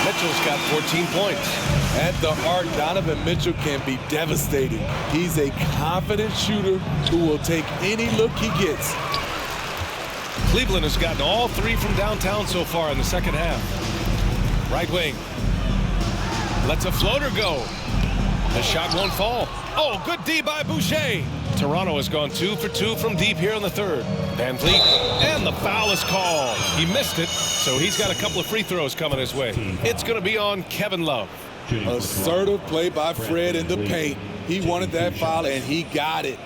Mitchell's got 14 points. At the arc, Donovan Mitchell can be devastating. He's a confident shooter who will take any look he gets. Cleveland has gotten all three from downtown so far in the second half. Right wing. Lets a floater go. The shot won't fall. Oh, good D by Boucher. Toronto has gone 2 for 2 from deep here in the third. VanVleet, and the foul is called. He missed it, so he's got a couple of free throws coming his way. It's going to be on Kevin Love. Assertive play by Fred in the paint. He wanted that foul, and he got it.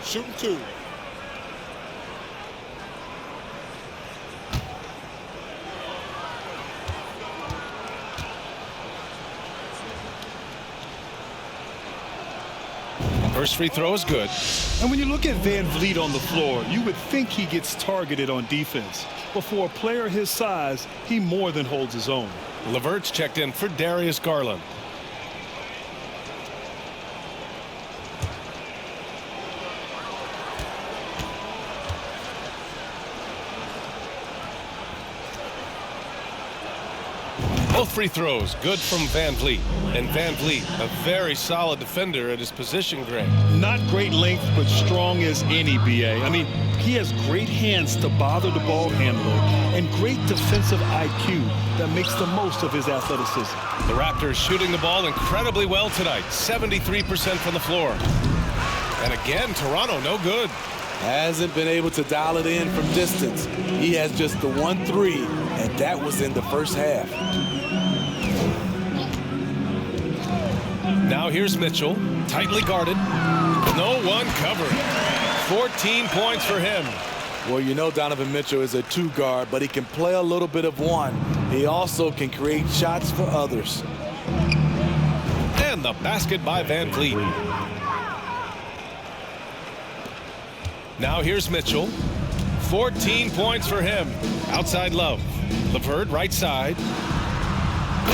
Shooting 2. First free throw is good. And when you look at VanVleet on the floor, you would think he gets targeted on defense. But for a player his size, he more than holds his own. LeVert's checked in for Darius Garland. Both free throws good from VanVleet. And VanVleet, a very solid defender at his position, Greg. Not great length, but strong as any, B.A. I mean, he has great hands to bother the ball handler and great defensive IQ that makes the most of his athleticism. The Raptors shooting the ball incredibly well tonight. 73% from the floor. And again, Toronto no good. Hasn't been able to dial it in from distance. He has just the 1-3, and that was in the first half. Now here's Mitchell, tightly guarded. No one covered. 14 points for him. Well, you know Donovan Mitchell is a 2-guard, but he can play a little bit of 1. He also can create shots for others. And the basket by VanVleet. Now here's Mitchell. 14 points for him. Outside Love. LeVert right side.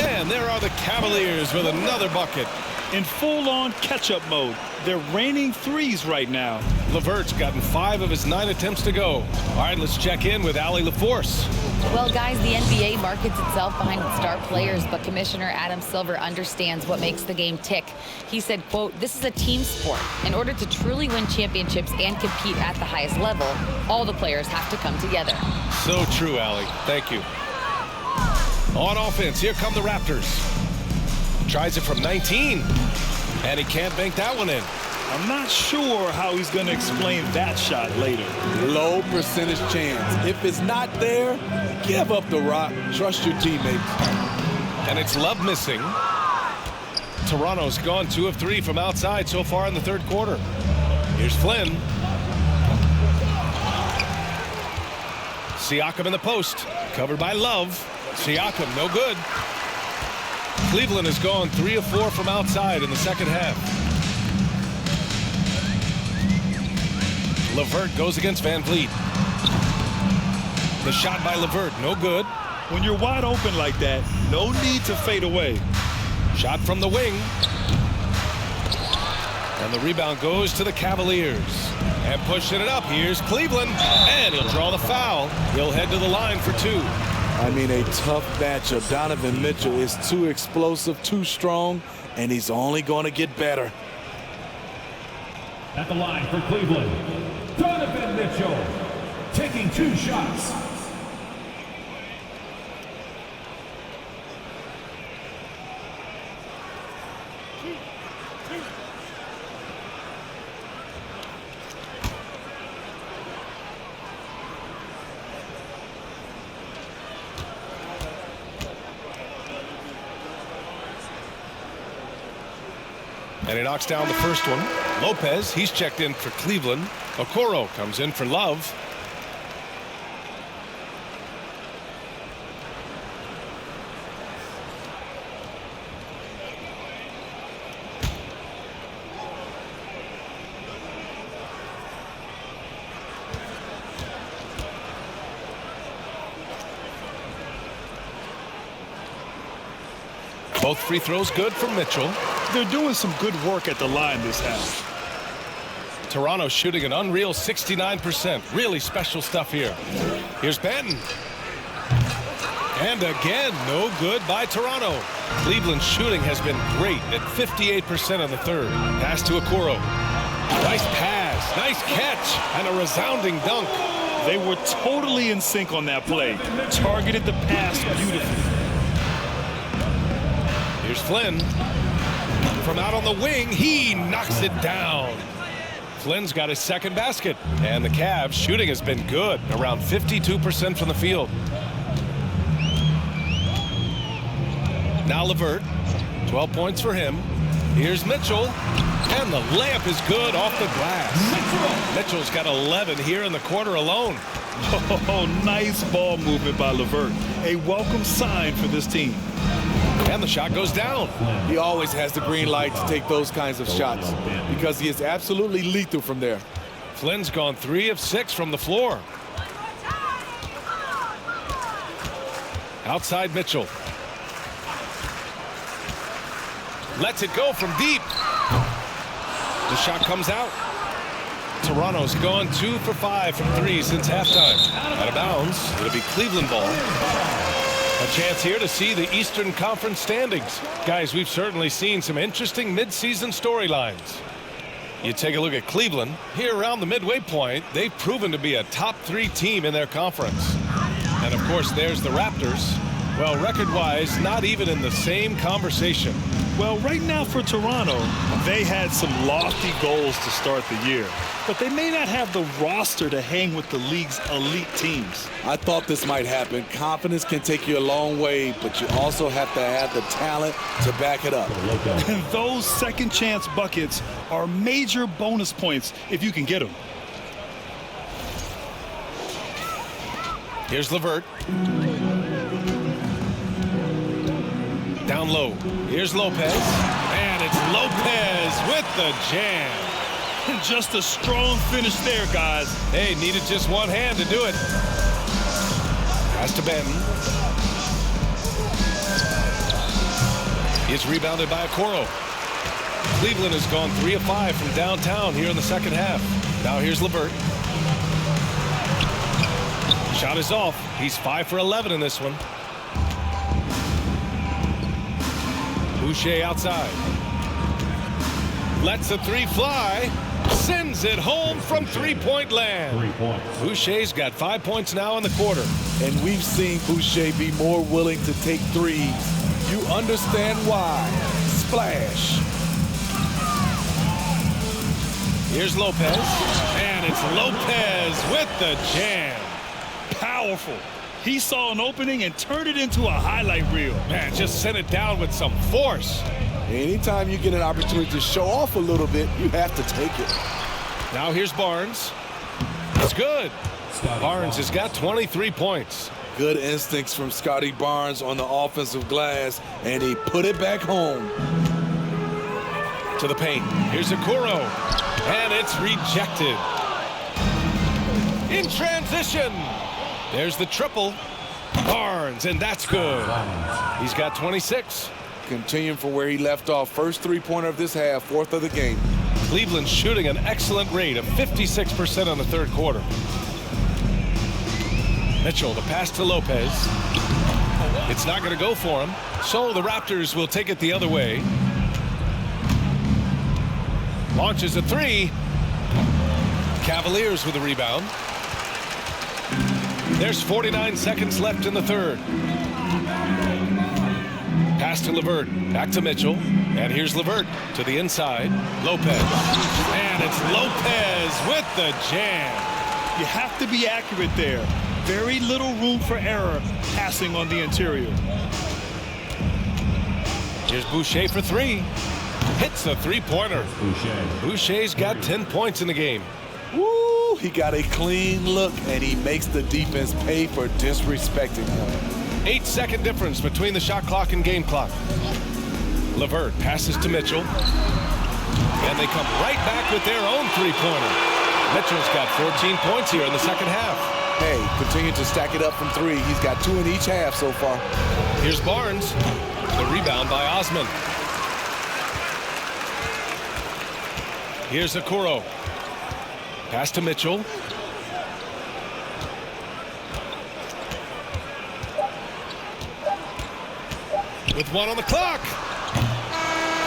And there are the Cavaliers with another bucket. In full-on catch-up mode. They're raining threes right now. LeVert's gotten 5 of his 9 attempts to go. All right, let's check in with Allie LaForce. Well, guys, the NBA markets itself behind its star players, but Commissioner Adam Silver understands what makes the game tick. He said, quote, "This is a team sport. In order to truly win championships and compete at the highest level, all the players have to come together." So true, Allie. Thank you. On offense, here come the Raptors. Tries it from 19, and he can't bank that one in. I'm not sure how he's going to explain that shot later. Low percentage chance. If it's not there, give up the rock. Trust your teammates. And it's Love missing. Toronto's gone 2 of 3 from outside so far in the third quarter. Here's Flynn. Siakam in the post. Covered by Love. Siakam, no good. Cleveland has gone 3 of 4 from outside in the second half. LeVert goes against VanVleet. The shot by LeVert, no good. When you're wide open like that, no need to fade away. Shot from the wing. And the rebound goes to the Cavaliers. And pushing it up, here's Cleveland. And he'll draw the foul. He'll head to the line for 2. I mean, a tough matchup. Donovan Mitchell is too explosive, too strong, and he's only going to get better. At the line for Cleveland, Donovan Mitchell, taking 2 shots. And he knocks down the first one. Lopez, he's checked in for Cleveland. Okoro comes in for Love. Both free throws good for Mitchell. They're doing some good work at the line this half. Toronto shooting an unreal 69%. Really special stuff here. Here's Benton. And again, no good by Toronto. Cleveland's shooting has been great at 58% in the third. Pass to Okoro. Nice pass, nice catch, and a resounding dunk. They were totally in sync on that play. Targeted the pass beautifully. Here's Flynn. From out on the wing, he knocks it down. Flynn's got his second basket. And the Cavs' shooting has been good, around 52% from the field. Now LeVert, 12 points for him. Here's Mitchell, and the layup is good off the glass. Mitchell's got 11 here in the quarter alone. Oh, nice ball movement by LeVert. A welcome sign for this team. And the shot goes down. He always has the green light to take those kinds of shots because he is absolutely lethal from there. Flynn's gone 3 of 6 from the floor. Outside Mitchell. Lets it go from deep. The shot comes out. Toronto's gone 2 for 5 from 3 since halftime. Out of bounds. It'll be Cleveland ball. A chance here to see the Eastern Conference standings. Guys, we've certainly seen some interesting midseason storylines. You take a look at Cleveland. Here around the midway point, they've proven to be a top 3 team in their conference. And of course, there's the Raptors. Well, record-wise, not even in the same conversation. Well, right now for Toronto, they had some lofty goals to start the year, but they may not have the roster to hang with the league's elite teams. I thought this might happen. Confidence can take you a long way, but you also have to have the talent to back it up. And those second chance buckets are major bonus points if you can get them. Here's LeVert. Down low. Here's Lopez. And it's Lopez with the jam. Just a strong finish there, guys. Hey, needed just one hand to do it. Pass to Benton. It's rebounded by Okoro. Cleveland has gone 3 of 5 from downtown here in the second half. Now here's LeVert. Shot is off. He's 5 for 11 in this one. Boucher outside. Lets the 3 fly. Sends it home from three-point land. 3 points. Boucher's got 5 points now in the quarter. And we've seen Boucher be more willing to take threes. You understand why. Splash. Here's Lopez. And it's Lopez with the jam. Powerful. He saw an opening and turned it into a highlight reel. Man, just sent it down with some force. Anytime you get an opportunity to show off a little bit, you have to take it. Now here's Barnes. It's good. Barnes has got 23 points. Good instincts from Scotty Barnes on the offensive glass, and he put it back home. To the paint. Here's Okoro. And it's rejected. In transition. There's the triple. Barnes, and that's good. He's got 26. Continuing from where he left off. First three-pointer of this half, 4th of the game. Cleveland's shooting an excellent rate of 56% on the third quarter. Mitchell, the pass to Lopez. It's not going to go for him, so the Raptors will take it the other way. Launches a 3. Cavaliers with a rebound. There's 49 seconds left in the third. Pass to LeVert. Back to Mitchell. And here's LeVert to the inside. Lopez. And it's Lopez with the jam. You have to be accurate there. Very little room for error passing on the interior. Here's Boucher for 3. Hits a three-pointer. Boucher's got 10 points in the game. Woo! He got a clean look, and he makes the defense pay for disrespecting him. 8-second difference between the shot clock and game clock. LeVert passes to Mitchell. And they come right back with their own three-pointer. Mitchell's got 14 points here in the second half. Hey, continue to stack it up from 3. He's got 2 in each half so far. Here's Barnes. The rebound by Osman. Here's Okoro. Pass to Mitchell. With 1 on the clock.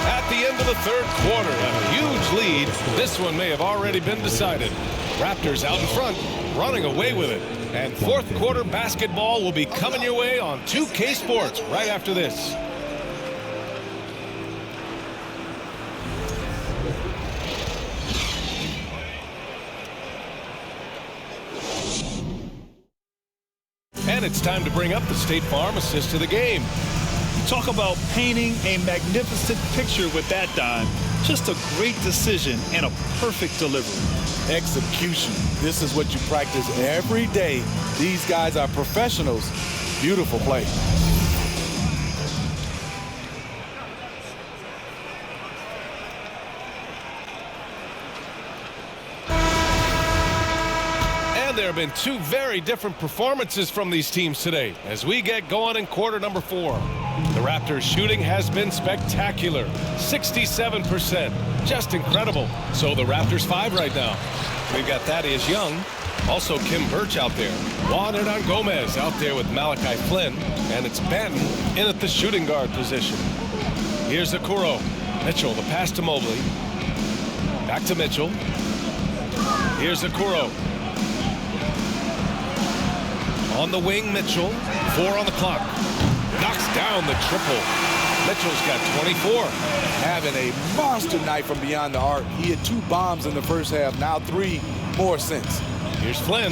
At the end of the third quarter, a huge lead. This one may have already been decided. Raptors out in front, running away with it. And fourth quarter basketball will be coming your way on 2K Sports right after this. And it's time to bring up the State Farm assist to the game. Talk about painting a magnificent picture with that dime. Just a great decision and a perfect delivery. Execution. This is what you practice every day. These guys are professionals. Beautiful play. There have been two very different performances from these teams today as we get going in quarter number 4. The Raptors shooting has been spectacular. 67%. Just incredible. So the Raptors 5 right now. We've got Thaddeus Young. Also Kim Birch out there. Juan Hernan Gomez out there with Malachi Flynn. And it's Benton in at the shooting guard position. Here's Okoro. Mitchell, the pass to Mobley. Back to Mitchell. Here's Okoro. On the wing, Mitchell. 4 on the clock. Knocks down the triple. Mitchell's got 24. Having a monster night from beyond the arc. He had 2 bombs in the first half. Now 3 more since. Here's Flynn.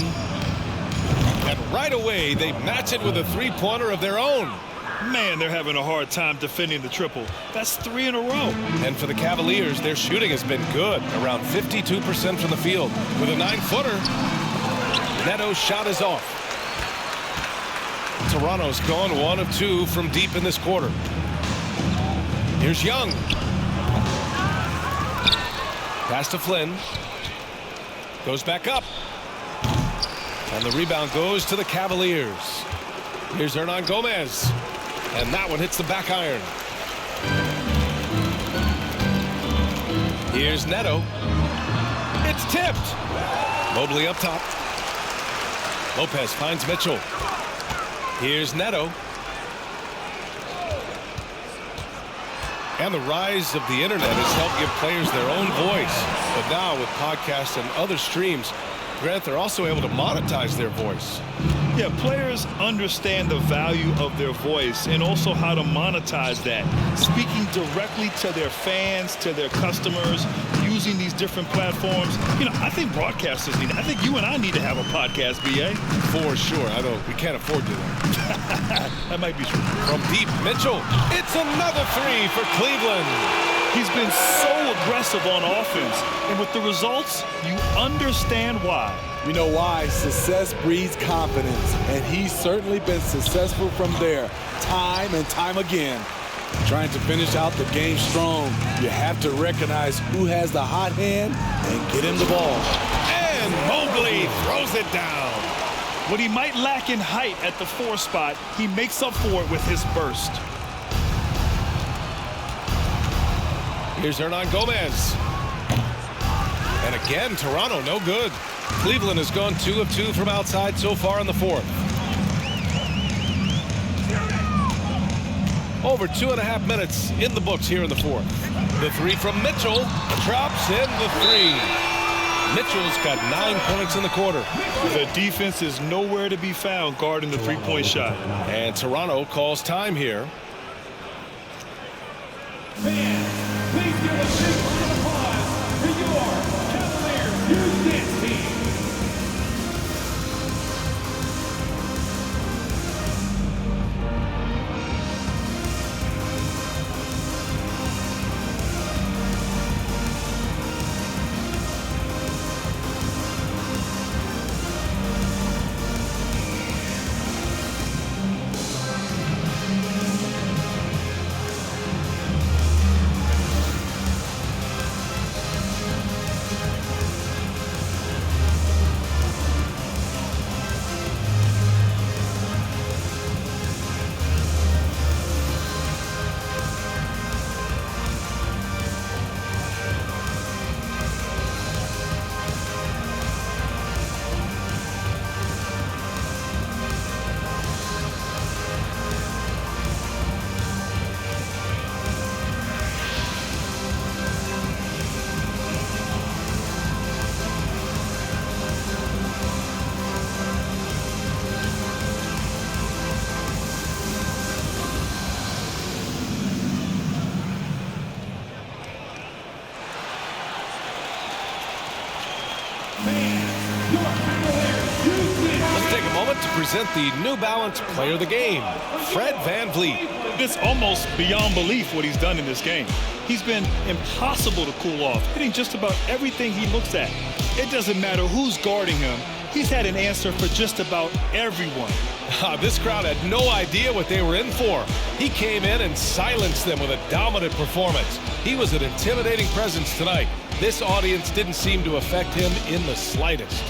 And right away, they match it with a 3-pointer of their own. Man, they're having a hard time defending the triple. That's 3 in a row. And for the Cavaliers, their shooting has been good. Around 52% from the field. With a 9-footer, Neto's shot is off. Toronto's gone 1 of 2 from deep in this quarter. Here's Young. Pass to Flynn. Goes back up. And the rebound goes to the Cavaliers. Here's Hernan Gomez. And that one hits the back iron. Here's Neto. It's tipped. Mobley up top. Lopez finds Mitchell. Here's Neto. And the rise of the internet has helped give players their own voice. But now with podcasts and other streams, Grant, they're also able to monetize their voice. Yeah, players understand the value of their voice and also how to monetize that. Speaking directly to their fans, to their customers, using these different platforms. You know, I think broadcasters need it. I think you and I need to have a podcast, BA. For sure. We can't afford to. That might be true. From deep, Mitchell. It's another 3 for Cleveland. He's been so aggressive on offense. And with the results, you understand why. You know why? Success breeds confidence, and he's certainly been successful from there, time and time again. Trying to finish out the game strong, you have to recognize who has the hot hand and get him the ball. And Mobley throws it down. What he might lack in height at the 4 spot, he makes up for it with his burst. Here's Hernan Gomez. And again, Toronto no good. Cleveland has gone 2 of 2 from outside so far in the 4th. Over 2.5 minutes in the books here in the 4th. The 3 from Mitchell. Drops in the 3. Mitchell's got 9 points in the quarter. The defense is nowhere to be found guarding the 3-point shot. And Toronto calls time here. Fans, please give a big round of applause for your Cavaliers Youth Dance Team. present the New Balance Player of the Game, Fred VanVleet. It's almost beyond belief what he's done in this game. He's been impossible to cool off, hitting just about everything he looks at. It doesn't matter who's guarding him. He's had an answer for just about everyone. This crowd had no idea what they were in for. He came in and silenced them with a dominant performance. He was an intimidating presence tonight. This audience didn't seem to affect him in the slightest.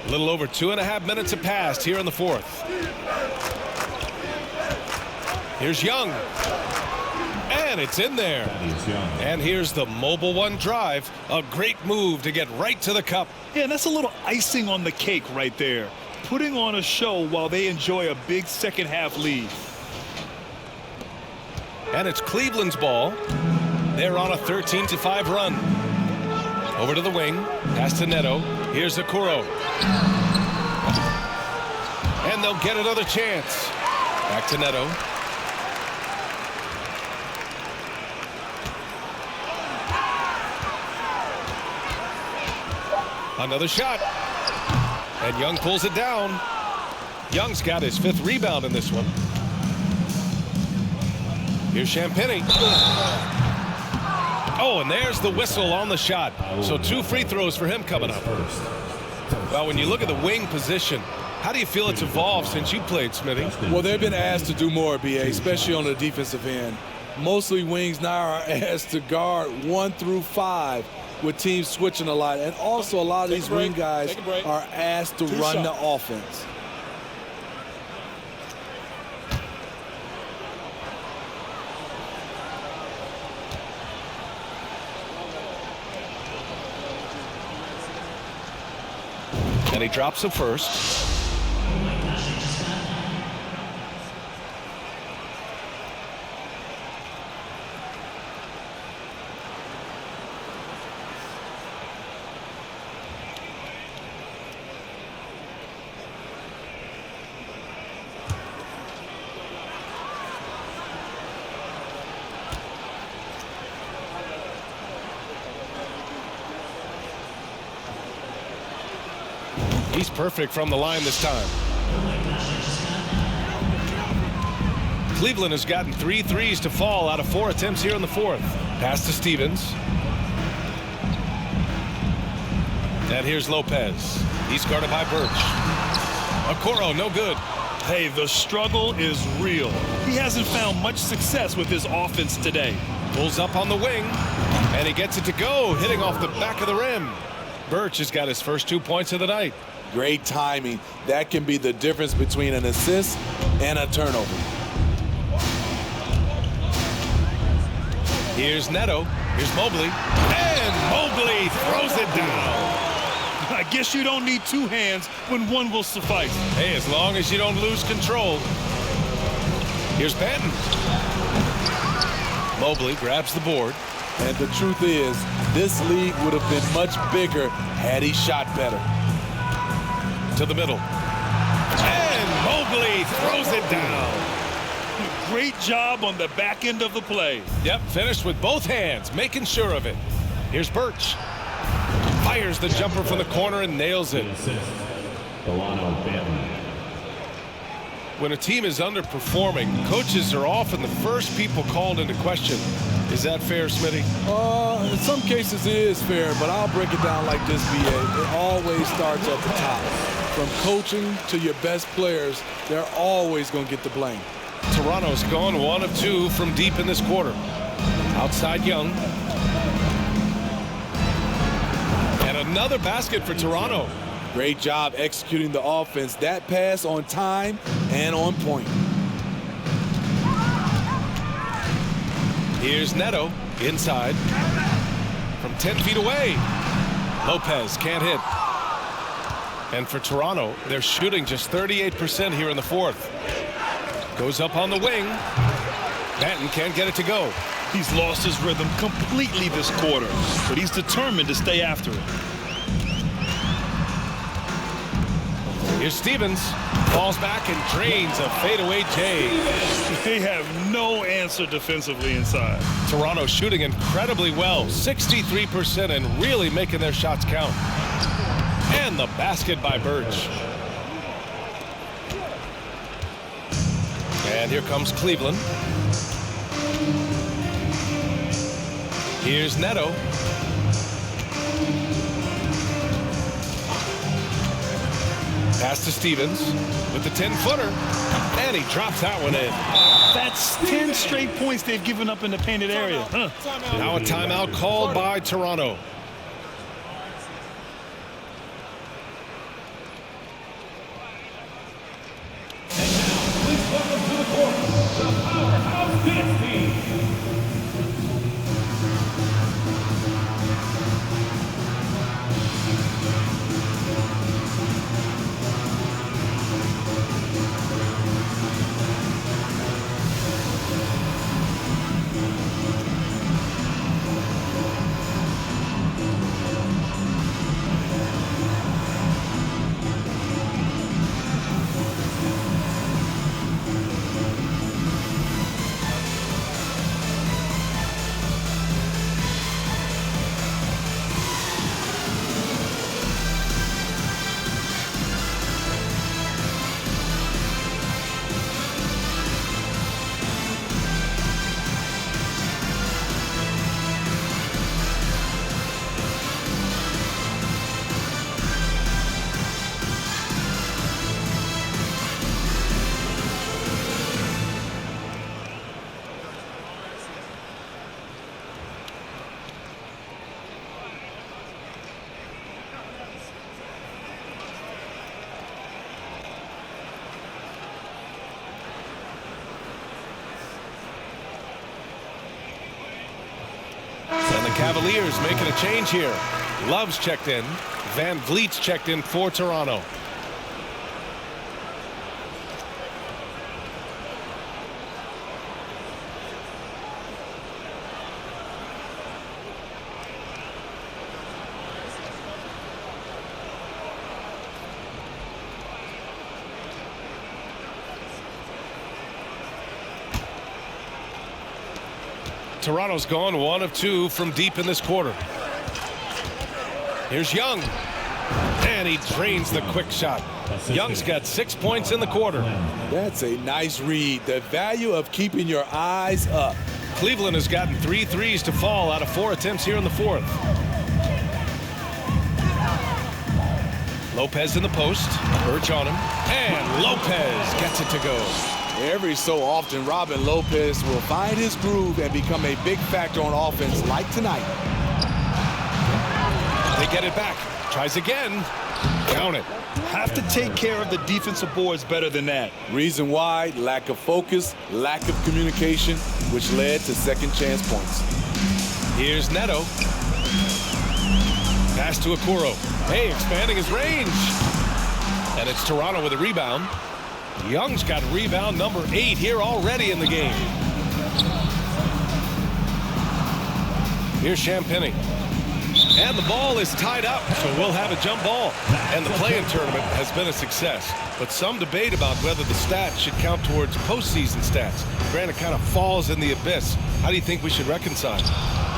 A little over 2.5 minutes have passed here in the fourth. Here's Young. And it's in there. And here's the mobile one drive. A great move to get right to the cup. Yeah, that's a little icing on the cake right there. Putting on a show while they enjoy a big second half lead. And it's Cleveland's ball. They're on a 13-5 run. Over to the wing. Pass to Neto. Here's Okoro. And they'll get another chance. Back to Neto. Another shot. And Young pulls it down. Young's got his 5th rebound in this one. Here's Champagny. Oh, and there's the whistle on the shot. So 2 free throws for him coming up. Well, when you look at the wing position, how do you feel it's evolved since you played, Smitty? Well, they've been asked to do more, BA, especially on the defensive end. Mostly wings now are asked to guard 1 through 5 with teams switching a lot. And also a lot of these wing guys are asked to run the offense. And he drops the first. He's perfect from the line this time. Cleveland has gotten 3 threes to fall out of 4 attempts here in the fourth. Pass to Stevens. And here's Lopez. He's guarded by Birch. Okoro, no good. Hey, the struggle is real. He hasn't found much success with his offense today. Pulls up on the wing, and he gets it to go, hitting off the back of the rim. Birch has got his first 2 points of the night. Great timing. That can be the difference between an assist and a turnover. Here's Neto. Here's Mobley. And Mobley throws it down. I guess you don't need 2 hands when 1 will suffice. Hey, as long as you don't lose control. Here's Benton. Mobley grabs the board. And the truth is, this league would have been much bigger had he shot better. To the middle. And Mobley throws it down. Great job on the back end of the play. Yep, finished with both hands, making sure of it. Here's Birch. Fires the jumper from the corner and nails it. When a team is underperforming, coaches are often the first people called into question. Is that fair, Smitty? In some cases it is fair, but I'll break it down like this, BA. It always starts at the top. From coaching to your best players, they're always going to get the blame. Toronto's gone 1 of 2 from deep in this quarter. Outside Young. And another basket for Toronto. Great job executing the offense. That pass on time and on point. Here's Neto inside from 10 feet away. Lopez can't hit. And for Toronto, they're shooting just 38% here in the fourth. Goes up on the wing. Banton can't get it to go. He's lost his rhythm completely this quarter, but he's determined to stay after it. Here's Stevens. Falls back and drains a fadeaway J. They have no answer defensively inside. Toronto shooting incredibly well, 63%, and really making their shots count. And the basket by Birch. And here comes Cleveland. Here's Neto. Pass to Stevens with the 10-footer, and he drops that one in. That's 10 straight points they've given up in the painted area. Now a timeout called by Toronto. And now, please welcome to the court, the Powerhouse Dance Team. And the Cavaliers making a change here. Love's checked in. VanVleet's checked in for Toronto. Toronto's gone 1 of 2 from deep in this quarter. Here's Young. And he drains the quick shot. Young's got 6 points in the quarter. That's a nice read. The value of keeping your eyes up. Cleveland has gotten 3 threes to fall out of 4 attempts here in the fourth. Lopez in the post. Birch on him. And Lopez gets it to go. Every so often, Robin Lopez will find his groove and become a big factor on offense like tonight. They get it back. Tries again. Count it. Have to take care of the defensive boards better than that. Reason why? Lack of focus, lack of communication, which led to second chance points. Here's Neto. Pass to Okoro. Hey, expanding his range. And it's Toronto with a rebound. Young's got rebound number 8 here already in the game. Here's Champagny. And the ball is tied up, so we'll have a jump ball. And the play-in tournament has been a success, but some debate about whether the stats should count towards postseason stats. Granted, kind of falls in the abyss. How do you think we should reconcile?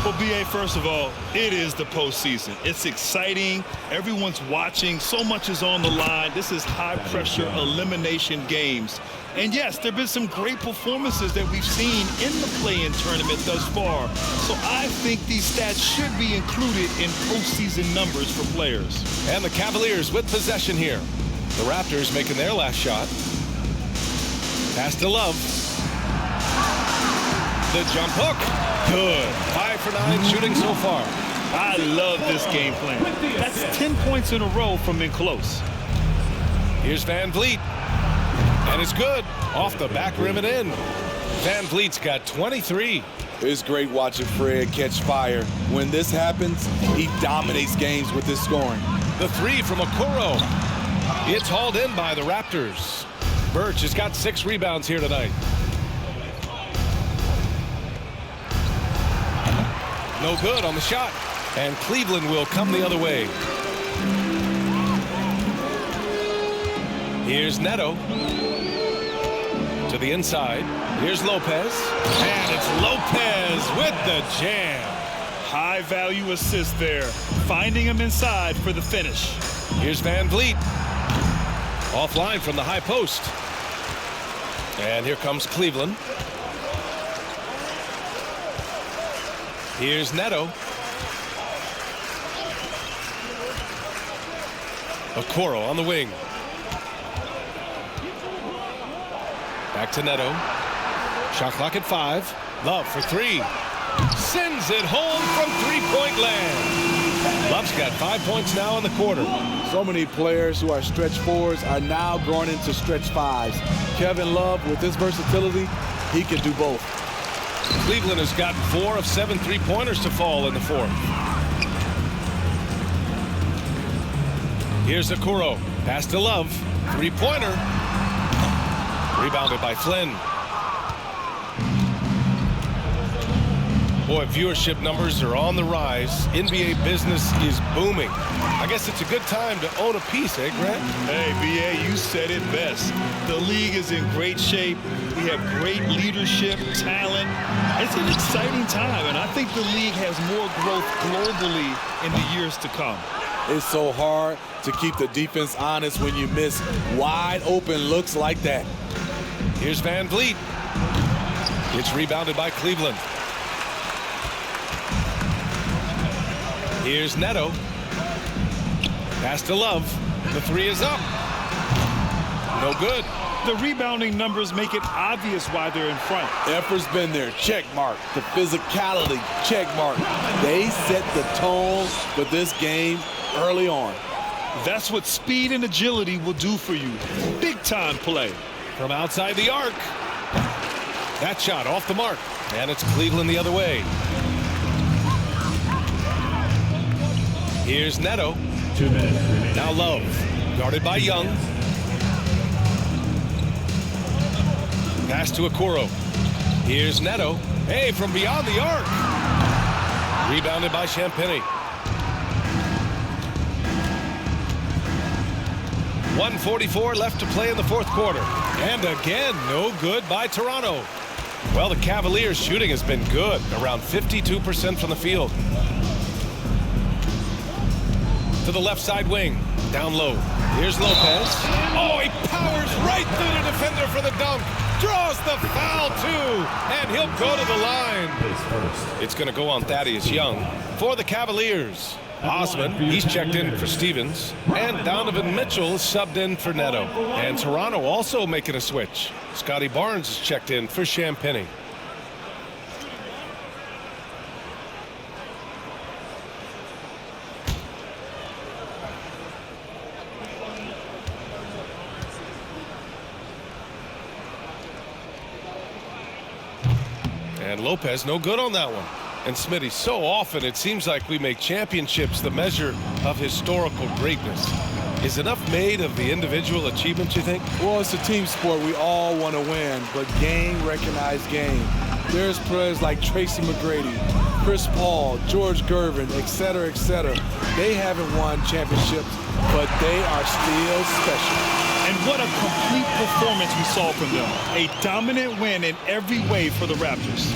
Well, B.A., first of all, it is the postseason. It's exciting. Everyone's watching. So much is on the line. This is high-pressure elimination games. And, yes, there have been some great performances that we've seen in the play-in tournament thus far. So I think these stats should be included in postseason numbers for players. And the Cavaliers with possession here. The Raptors making their last shot. Pass to Love. the jump hook. Good. 5 for 9 shooting so far. I love this game plan. That's 10 points in a row from in close. Here's VanVleet. And it's good. Off the back rim and in. VanVleet's got 23. It's great watching Fred catch fire. When this happens, he dominates games with his scoring. The 3 from Okoro. It's hauled in by the Raptors. Birch has got 6 rebounds here tonight. No good on the shot. And Cleveland will come the other way. Here's Neto. To the inside. Here's Lopez. And it's Lopez with the jam. High value assist there. Finding him inside for the finish. Here's VanVleet. Offline from the high post. And here comes Cleveland. Here's Neto. Okoro on the wing. Back to Neto. Shot clock at 5. Love for 3. Sends it home from three-point land. Love's got 5 points now in the quarter. So many players who are stretch 4s are now growing into stretch 5s. Kevin Love, with his versatility, he can do both. Cleveland has gotten 4 of 7 three-pointers to fall in the fourth. Here's Okoro. Pass to Love. Three-pointer. Rebounded by Flynn. Boy, viewership numbers are on the rise. NBA business is booming. I guess it's a good time to own a piece, eh, Grant? Hey, B.A., you said it best. The league is in great shape. We have great leadership, talent. It's an exciting time, and I think the league has more growth globally in the years to come. It's so hard to keep the defense honest when you miss wide open looks like that. Here's VanVleet. It's rebounded by Cleveland. Here's Neto. Pass to Love. The 3 is up. No good. The rebounding numbers make it obvious why they're in front. Effort's been there. Check mark. The physicality. Check mark. They set the tone for this game early on. That's what speed and agility will do for you. Big time play. From outside the arc. That shot off the mark. And it's Cleveland the other way. Here's Neto. 2 minutes remaining. Now Love. Guarded by Young. Pass to Okoro. Here's Neto. Hey, from beyond the arc. Rebounded by Champagnie. 1:44 left to play in the fourth quarter. And again, no good by Toronto. Well, the Cavaliers' shooting has been good, around 52% from the field. To the left side wing, down low. Here's Lopez. Oh, he powers right through the defender for the dunk. Draws the foul, too. And he'll go to the line. It's going to go on Darius Young for the Cavaliers. Osman, he's checked in for Stevens. And Donovan Mitchell is subbed in for Neto. And Toronto also making a switch. Scotty Barnes is checked in for Champagnie. And Lopez no good on that one. And Smitty, so often it seems like we make championships the measure of historical greatness. Is enough made of the individual achievements, you think? Well, it's a team sport. We all want to win, but game recognized game. There's players like Tracy McGrady, Chris Paul, George Gervin, et cetera, et cetera. They haven't won championships, but they are still special. And what a complete performance we saw from them. A dominant win in every way for the Raptors.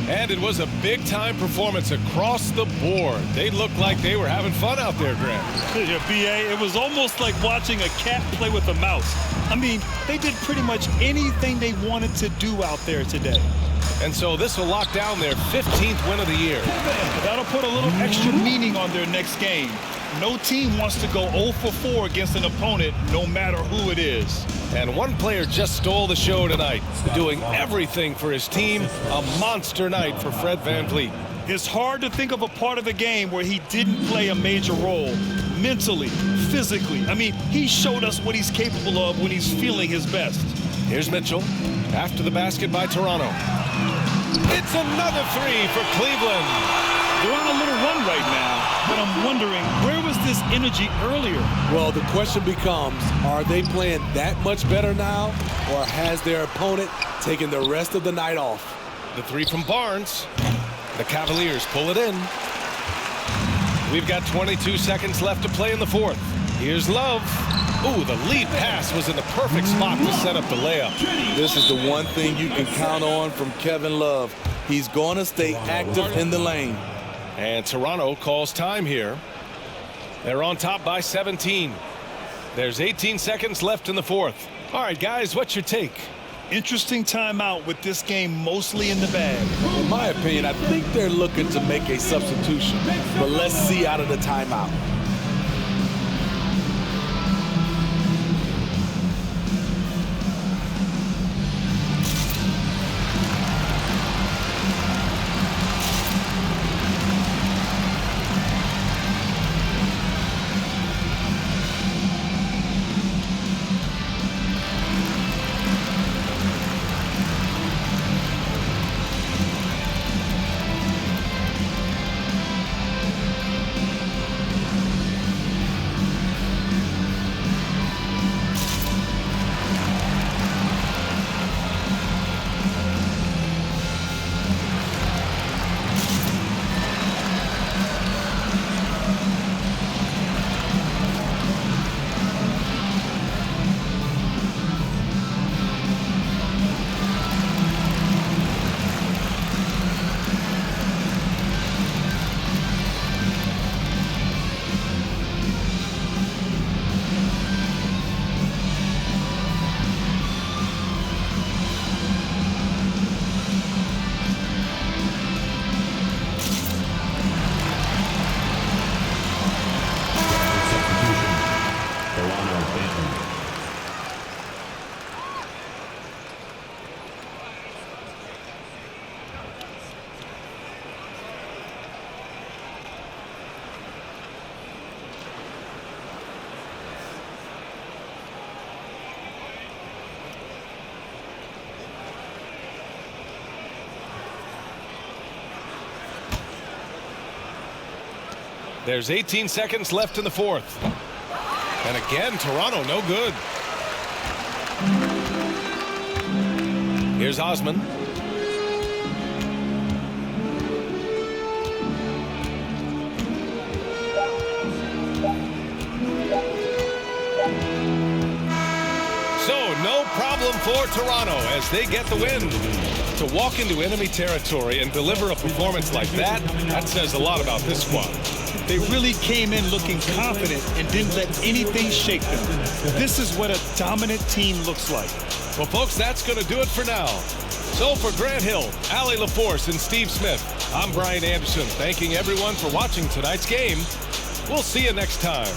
And it was a big-time performance across the board. They looked like they were having fun out there, Grant. Yeah, B.A., it was almost like watching a cat play with a mouse. I mean, they did pretty much anything they wanted to do out there today. And so this will lock down their 15th win of the year. That'll put a little extra meaning on their next game. No team wants to go 0 for 4 against an opponent, no matter who it is. And one player just stole the show tonight, doing everything for his team. A monster night for Fred VanVleet. It's hard to think of a part of the game where he didn't play a major role, mentally, physically. I mean, he showed us what he's capable of when he's feeling his best. Here's Mitchell after the basket by Toronto. It's another three for Cleveland. They're on a little run right now, but I'm wondering, where was this energy earlier? Well, the question becomes, are they playing that much better now, or has their opponent taken the rest of the night off? The three from Barnes. The Cavaliers pull it in. We've got 22 seconds left to play in the fourth. Here's Love. Ooh, the lead pass was in the perfect spot to set up the layup. This is the one thing you can count on from Kevin Love. He's going to stay active in the lane. And Toronto calls time here. They're on top by 17. There's 18 seconds left in the fourth. All right, guys, what's your take? Interesting timeout with this game mostly in the bag. In my opinion, I think they're looking to make a substitution. But let's see out of the timeout. There's 18 seconds left in the fourth. And again, Toronto no good. Here's Osman. So no problem for Toronto as they get the win. To walk into enemy territory and deliver a performance like that, that says a lot about this squad. They really came in looking confident and didn't let anything shake them. This is what a dominant team looks like. Well, folks, that's going to do it for now. So for Grant Hill, Allie LaForce, and Steve Smith, I'm Brian Anderson, thanking everyone for watching tonight's game. We'll see you next time.